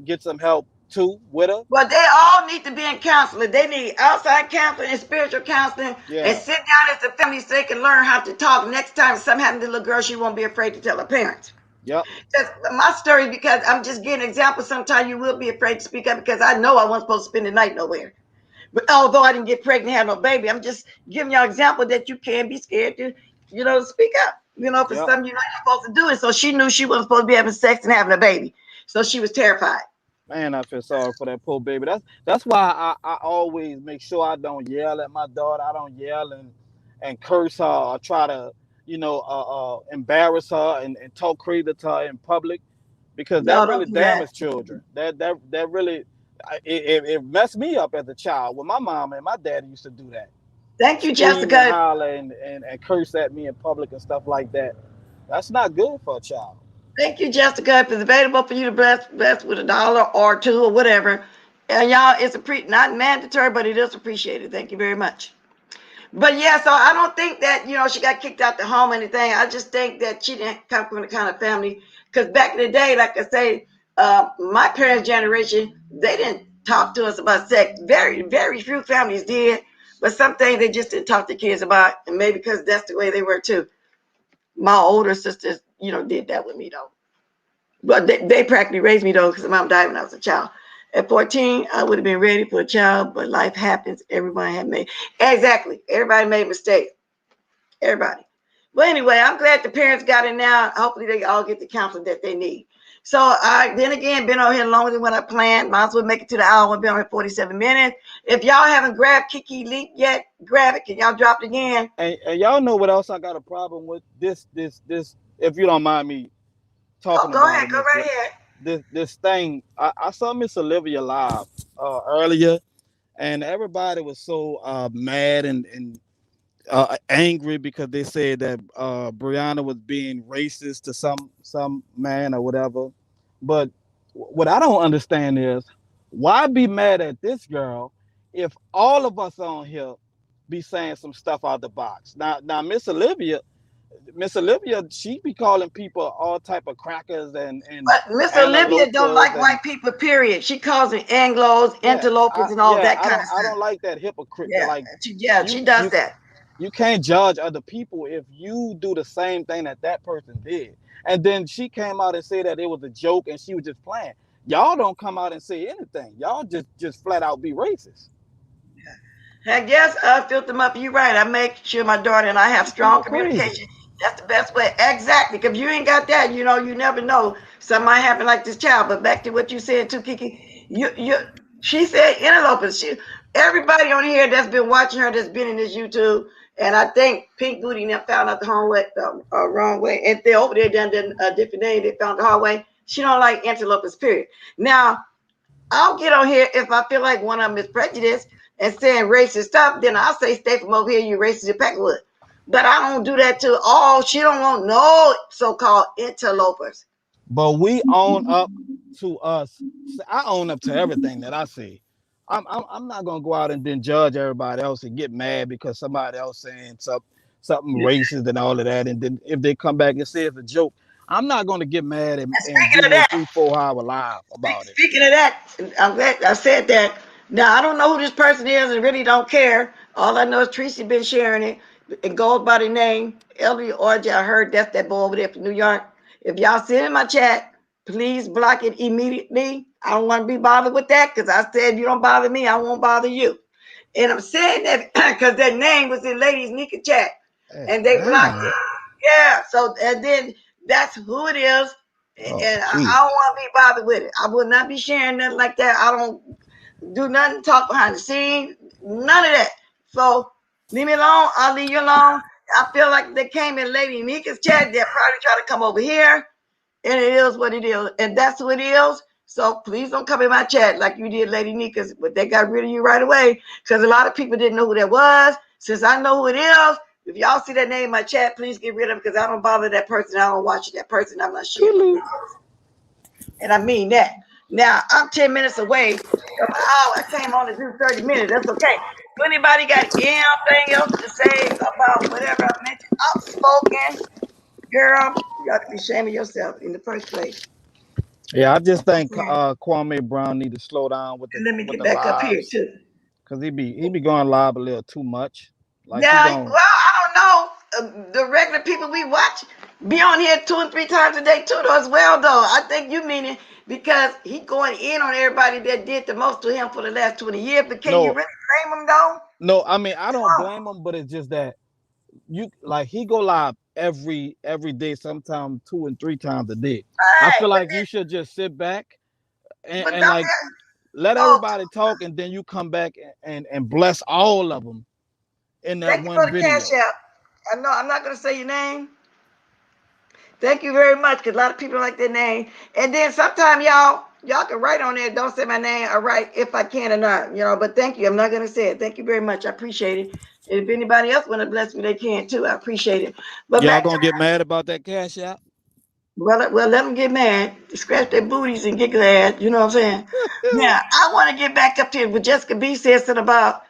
get some help too with her. Well, they all need to be in counseling. They need outside counseling and spiritual counseling, and Yeah. sit down as a family so they can learn how to talk. Next time something happens to the little girl, she won't be afraid to tell her parents. Yep. Because my story, because I'm just giving examples, sometimes you will be afraid to speak up because I know I wasn't supposed to spend the night nowhere. But although I didn't get pregnant, have no baby, I'm just giving y'all example that you can be scared to, speak up. For Yep. something you're not supposed to do it. So she knew she wasn't supposed to be having sex and having a baby. So she was terrified. Man, I feel sorry for that poor baby. That's why I always make sure I don't yell at my daughter. I don't yell and curse her or try to embarrass her and talk crazy to her in public, because that No, really don't do that. damages children. That really it messed me up as a child when my mom and my daddy used to do that, Thank you, scream and Jessica. holler and curse at me in public and stuff like that. That's not good for a child. Thank you, Jessica. If it's available for you to bless with $1 or two or whatever, and y'all, it's not mandatory, but it is appreciated. Thank you very much. But yeah, so I don't think that she got kicked out the home or anything. I just think that she didn't come from the kind of family, because back in the day, like I say, my parents' generation, they didn't talk to us about sex. Very, very few families did, but some things they just didn't talk to kids about, and maybe because that's the way they were too. My older sisters, did that with me though. But they practically raised me though, because mom died when I was a child. At 14, I would have been ready for a child, but life happens. Everyone had made exactly. Everybody made mistakes. Everybody. But anyway, I'm glad the parents got it now. Hopefully, they all get the counseling that they need. So I then again been on here longer than what I planned. Might as well make it to the hour. I've been on here 47 minutes. If y'all haven't grabbed Kiki Leap yet, grab it. Can y'all drop it again? And y'all know what else I got a problem with? This. If you don't mind me Oh, talking go about ahead. it, Go right ahead. this thing. I saw Miss Olivia live earlier, and everybody was so mad and angry because they said that Brianna was being racist to some man or whatever. But what I don't understand is, why be mad at this girl if all of us on here be saying some stuff out the box? Now Miss Olivia, she be calling people all type of crackers and But Miss Olivia don't interlopers like and white people, period. She calls them Anglos, yeah, interlopers, and all that I kind don't of stuff. like that hypocrite. Yeah, Like she you does you that. you can't judge other people if you do the same thing that person did. And then she came out and said that it was a joke and she was just playing. Y'all don't come out and say anything. Y'all just flat out be racist. I guess I filled them up. You're right. I make sure my daughter and I have These strong people crazy. communication. That's the best way. Exactly. Because if you ain't got that, you never know. Something might happen like this child. But back to what you said too, Kiki. She said interlopers. Everybody on here that's been watching her, that's been in this YouTube, and I think Pink Booty now found out the wrong way. And they're over there done a different name. They found the hard way. She don't like interlopers. Period. Now I'll get on here if I feel like one of them is prejudiced and saying racist stuff. Then I'll say, "Stay from over here, you racist in Packwood." But I don't do that to all. She don't want no so-called interlopers. But we own up to us. I own up to everything that I see. I'm not gonna go out and then judge everybody else and get mad because somebody else saying something racist and all of that. And then if they come back and say it's a joke, I'm not gonna get mad And and speaking do of no that, 3 4 hour live about it. speaking of that, I'm glad I said that. Now I don't know who this person is and really don't care. All I know is Tracy been sharing it. It goes by the name Ellie Orgy. I heard that's that boy over there from New York. If y'all see it in my chat, please block it immediately. I don't want to be bothered with that, because I said if you don't bother me, I won't bother you. And I'm saying that because that name was in Ladies Nika chat, Hey, and they blocked damn. it. Yeah. So and then that's who it is, Oh, and I jeez. don't want to be bothered with it. I will not be sharing nothing like that. I don't do nothing, talk behind the scenes, none of that. So leave me alone. I'll leave you alone. I feel like they came in Lady Nika's chat. They'll probably try to come over here, and it is what it is, and that's who it is. So please don't come in my chat like you did, Lady Nika, but they got rid of you right away because a lot of people didn't know who that was. Since I know who it is, if y'all see that name in my chat, please get rid of it because I don't bother that person. I don't watch that person. I'm not sharing. And I mean that. Now, I'm 10 minutes away from an hour. I came on to do 30 minutes. That's okay. Do anybody got anything else to say about whatever I mentioned? Outspoken, girl, you ought to be ashamed of yourself in the first place. Yeah, I just think Kwame Brown need to slow down with And let me the get back up here, lives, too. because he be going live a little too much. Like he Yeah, going. well, I don't know. The regular people we watch be on here 2 and 3 times a day, too, though, as well, though. I think you mean it because he going in on everybody that did the most to him for the last 20 years. But can you No, really blame him, though? no. I mean, I don't blame him, but it's just that you like he go live every day, sometimes 2 and 3 times a day. I Right, feel like you should just sit back but and don't like get, let oh, everybody talk, and then you come back and bless all of them in that thank you for one the cash video. out. I know I'm not going to say your name. Thank you very much, because a lot of people like their name. And then sometimes y'all can write on there, don't say my name, or write if I can or not, but thank you. I'm not going to say it. Thank you very much. I appreciate it. And if anybody else want to bless me, they can too. I appreciate it. But Y'all back to, gonna get mad about that cash out? well, let them get mad, scratch their booties and get glad. You know what I'm saying? Now, I want to get back up here with Jessica B said something about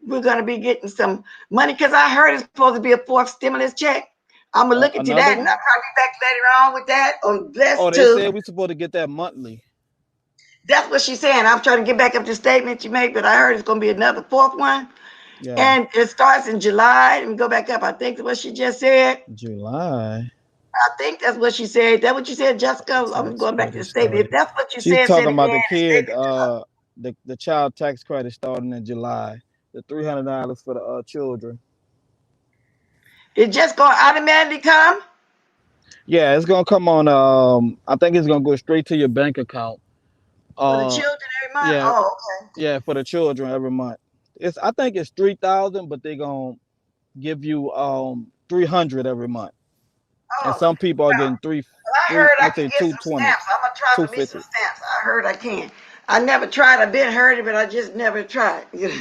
we're going to be getting some money because I heard it's supposed to be a fourth stimulus check. I'm going to look into Another that and one? I'll probably be back later on with that on Bless Oh, they too. said we supposed to get that monthly. That's what she's saying. I'm trying to get back up to the statement you made, but I heard it's going to be another fourth one. Yeah, And it starts in July. Let me go back up. I think that's what she just said. July. I think that's what she said. That what you said, Jessica? I'm Tax going back to the credit statement. If started. that's what you She's said, say it talking again. about the The kid, statement. the child tax credit starting in July. The $300 for the children. It just going to automatically come Yeah, it's gonna come on. I think it's gonna go straight to your bank account. for the Uh, children every month. yeah, Oh, okay. yeah, for the children every month. I think it's 3,000, but they gonna give you 300 every month. And Oh, some people are well, getting I heard I let's can say get some 220, stamps. I'm gonna try for me some 250. stamps. I heard I can. I never tried. I've been heard it, but I just never tried. If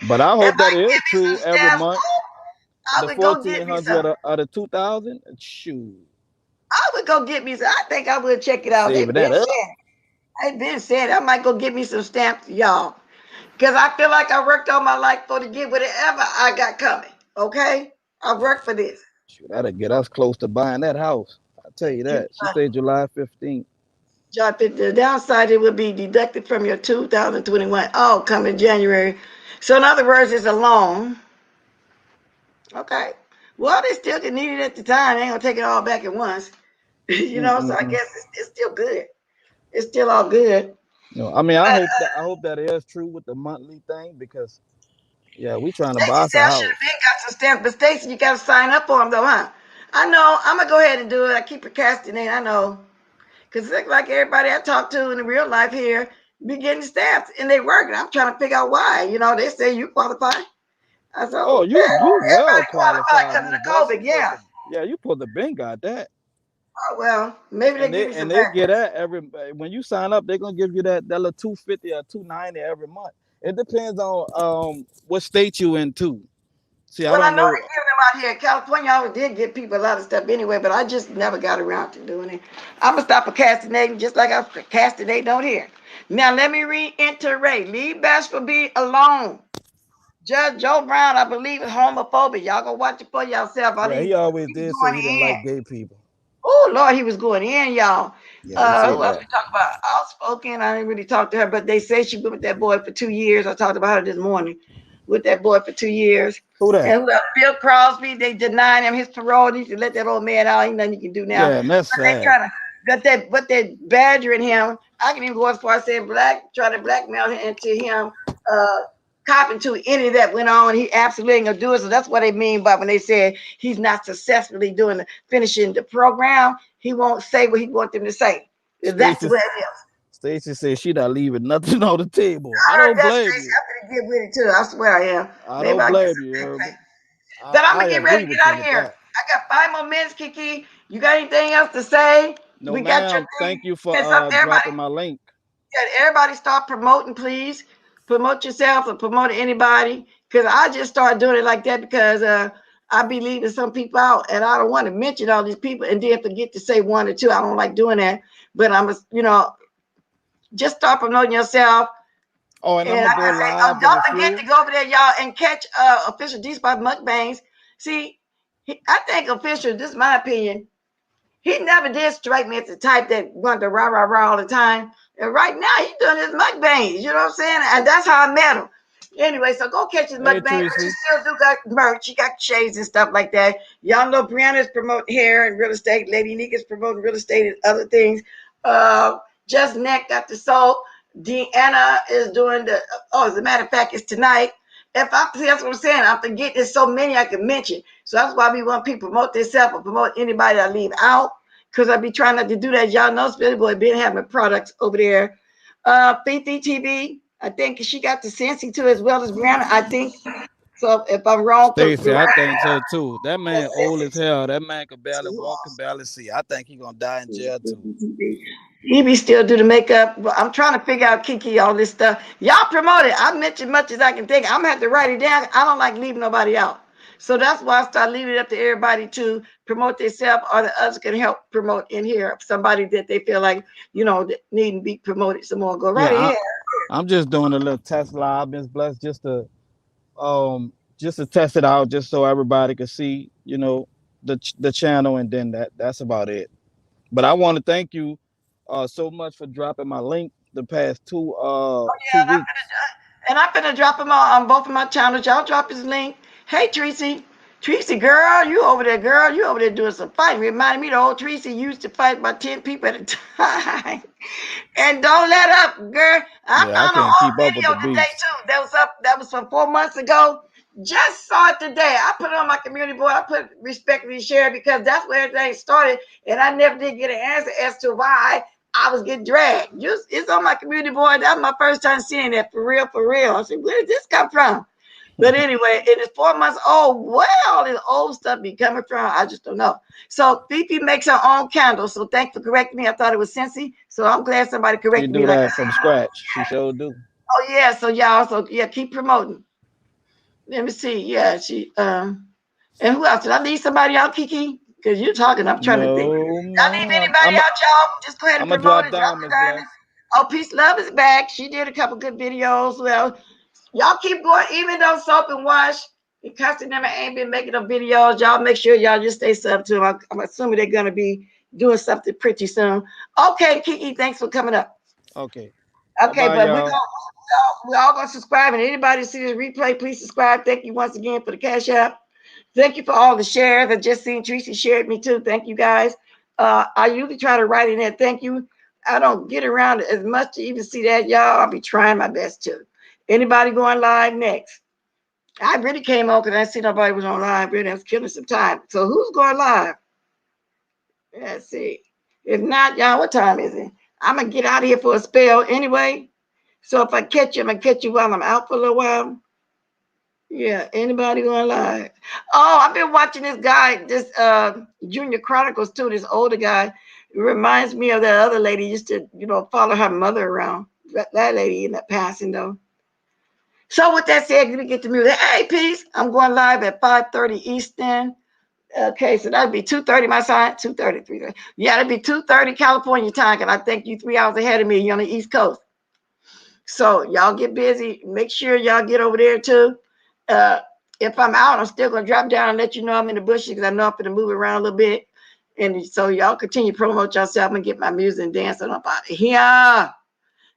But I I hope that can is get me some true every stamps, month. I The would go get me 1,400 some. out of 2,000. Shoot, I would go get me some. I think I would check it out. saving They've that been up. saying. They've been saying I might go get me some stamps, y'all. Because I feel like I worked all my life for to get whatever I got coming. Okay? I worked for this. Shoot, that'll get us close to buying that house. I tell you You that. She said July 15th. John, the downside, it will be deducted from your 2021. Oh, coming January. So in other words, it's a loan. Okay. Well, they still can need it at the time. They ain't gonna take it all back at once. So I Mm-mm-mm. guess it's still good. It's still all good. No, I mean, But I hope that is true with the monthly thing because yeah, we trying to buy Stacy us said a I should have house. been got some stamps. But Stacy, you gotta sign up for them though, huh? I know. I'm gonna go ahead and do it. I keep procrastinating. I know. Because it looks like everybody I talk to in the real life here be getting stamps and they working. I'm trying to figure out why. They say you qualify. I said, Oh, oh, you well everybody qualified qualified, because of Miss the Bless. COVID. Yeah. You supposed to been got that. Oh, well, maybe they And give me some they back. get that every when you sign up, they're gonna give you that little 250 or 290 every month. It depends on what state you in too. See, I Well, I don't know know. they give them out here in California. I always did get people a lot of stuff anyway, but I just never got around to doing it. I'm going to stop procrastinating just like I procrastinate on here. Now, let me reiterate. Leave Bashful be alone. Judge Joe Brown, I believe, is homophobic. Y'all go watch it for yourself. Yeah, he always He's did say going he didn't in. like gay people. Oh, Lord, he was going in, y'all. Yeah, he said Who else that. we talk about? Outspoken. I didn't really talk to her, but they say she been with that boy for 2 years. I talked about her this morning. With that boy for 2 years. Who that? And who else? Bill Crosby, they denying him his parole. He should let that old man out. Ain't nothing you can do now. Yeah, and that's But they sad. trying to, but they badgering him. I can even go as far as saying try to blackmail him into him copping to any that went on. He absolutely ain't gonna do it. So that's what they mean by when they said he's not successfully finishing the program. He won't say what he wants them to say. That's Stacy what it is. Stacy said she not leaving nothing on the table. I I heard don't that, blame Stacey. you. I'm gonna get with it too. I swear I am. I Maybe don't I'll get blame you, some things Herbie. right. Then I'm I gonna get ready agree to get with you out of with here. that. I got 5 more minutes, Kiki. You got anything else to say? No, We got your ma'am. thing. Thank you for It's up to everybody. dropping my link. Yeah, everybody start promoting, please. Promote yourself or promote anybody. Because I just started doing it like that because I be leaving some people out and I don't want to mention all these people and then forget to say one or two. I don't like doing that. But just start promoting yourself. Oh, and I'm And gonna like go I say, oh, live in a don't forget few. to go over there, y'all, and catch Official D Spot Mukbangs. See, I think Official, this is my opinion, he never did strike me as the type that wanted to rah rah rah all the time. And right now he's doing his mukbangs. You know what I'm saying? And that's how I met him. Anyway, so go catch his Hey, mukbang. She Tracy. still do got merch. She got shades and stuff like that. Y'all know Brianna's promoting hair and real estate. Lady Nika's promoting real estate and other things. Just Neck got the soul. Deanna is doing the. Oh, as a matter of fact, it's tonight. If I see, that's what I'm saying. I'm forgetting there's so many I can mention. So that's why we want people to promote themselves or promote anybody I leave out. Because I be trying not to do that. Y'all know Spilly Boy been having products over there. Fifi TV, I think she got the Sensi too, as well as Brianna, I think. So if I'm wrong, Stacy, I think so too. That man old as hell. That man can barely who walk, can barely see. I think he gonna die in jail too. He be still do the makeup. I'm trying to figure out Kiki, all this stuff. Y'all promote it. I mentioned much as I can think. I'm gonna have to write it down. I don't like leaving nobody out. So that's why I start leaving it up to everybody to promote themselves or the others can help promote in here. Somebody that they feel like, that need to be promoted some more. Go right Yeah, ahead. I'm just doing a little test live, Miss Bless, just to test it out, just so everybody can see, the channel, and then that's about it. But I want to thank you so much for dropping my link the past two Yeah, 2 weeks. and I'm gonna drop him on both of my channels. Y'all drop his link. Hey Tracy. Tracy, girl, you over there, girl. You over there doing some fighting. Reminded me the old Tracy used to fight about 10 people at a time. And don't let up, girl. I Yeah, I found an can't old keep up with the video today beast. too. That was up. That was from 4 months ago. Just saw it today. I put it on my community board. I put respectfully share because that's where everything started, and I never did get an answer as to why I was getting dragged. It's on my community board. That was my first time seeing that for real, for real. I said, where did this come from? But anyway, it is 4 months old. Where all this old stuff be coming from? I just don't know. So Fifi makes her own candles. So thanks for correcting me. I thought it was Scentsy. So I'm glad somebody She corrected me. do Like I that said, from scratch. She sure do. oh yeah. So y'all, so yeah, keep promoting. Let me see. Yeah, she and who else? Did I leave somebody out, Kiki? Because you're talking. I'm trying to think. No, Did I leave ma'am. anybody out, y'all? Just go ahead I'm and gonna promote drop it. Drop down, the Miss diamonds. Bless. Oh, Peace Love is back. She did a couple good videos. Well, y'all keep going, even though Soap and Wash and Custom Never ain't been making no videos. Y'all make sure y'all just stay sub to them. I'm assuming they're gonna be doing something pretty soon. Okay, Kiki, thanks for coming up. Okay. Bye Okay, bye, but y'all. we're all gonna subscribe, and anybody see this replay, please subscribe. Thank you once again for the cash app. Thank you for all the shares. I just seen Tracy shared me too. Thank you guys. I usually try to write in there. Thank you. I don't get around as much to even see that, y'all. I'll be trying my best to. Anybody going live next? I really came on because I didn't see nobody was on live. Really, I was killing some time. So who's going live? Let's see. If not, y'all, what time is it? I'm gonna get out of here for a spell anyway. So if I catch you, I'm gonna catch you while I'm out for a little while. Yeah, anybody going live? Oh, I've been watching this guy, this Junior Chronicles too. This older guy. It reminds me of that other lady used to, follow her mother around. That lady ended up passing though. So with that said, let me get the music. Hey, peace. I'm going live at 5:30 Eastern. Okay, so that'd be 2:30 my time. 2:30, 3:30. Yeah, that'd be 2:30 California time. And I think you 3 hours ahead of me. You're on the East Coast. So y'all get busy. Make sure y'all get over there too. Uh, if I'm out, I'm still gonna drop down and let you know I'm in the bushes because I know I'm gonna move around a little bit. And so y'all continue to promote yourself and get my music and dance on up out of here.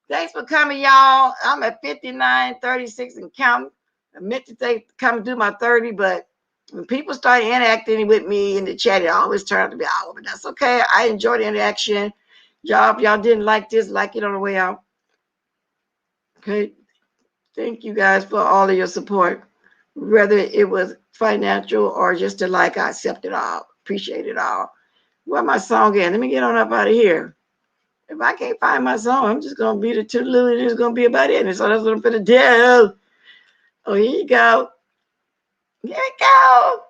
Thanks for coming, y'all. I'm at 59, 36 and counting. I meant to come do my 30, but when people start interacting with me in the chat, it always turns to be out. But that's okay. I enjoy the interaction. Y'all, if y'all didn't like this, like it on the way out. Okay. Thank you guys for all of your support. Whether it was financial or just a like, I accept it all. Appreciate it all. Where my song at? Let me get on up out of here. If I can't find my song, I'm just gonna be the toodaloo and it's gonna be about it. And so that's what I'm gonna do. Oh, here you go. Here you go.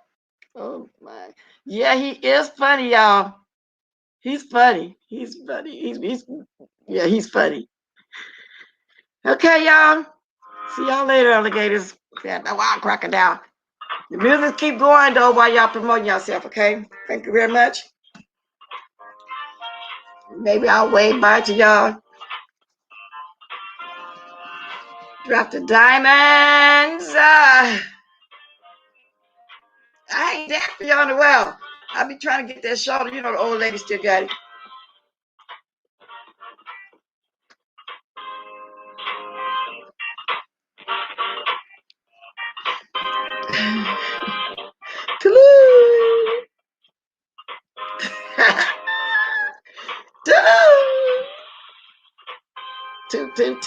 Oh my. Yeah, he is funny, y'all. He's funny. He's funny. He's yeah, he's funny. Okay, y'all. See y'all later, alligators. Yeah, the wild crocodile. The music keep going though while y'all promoting yourself, okay? Thank you very much. Maybe I'll wave bye to y'all. Drop the diamonds. I ain't that for y'all in a while. I be trying to get that shoulder. You know the old lady still got it. Toodaloo. Toodaloo. Toot, toot,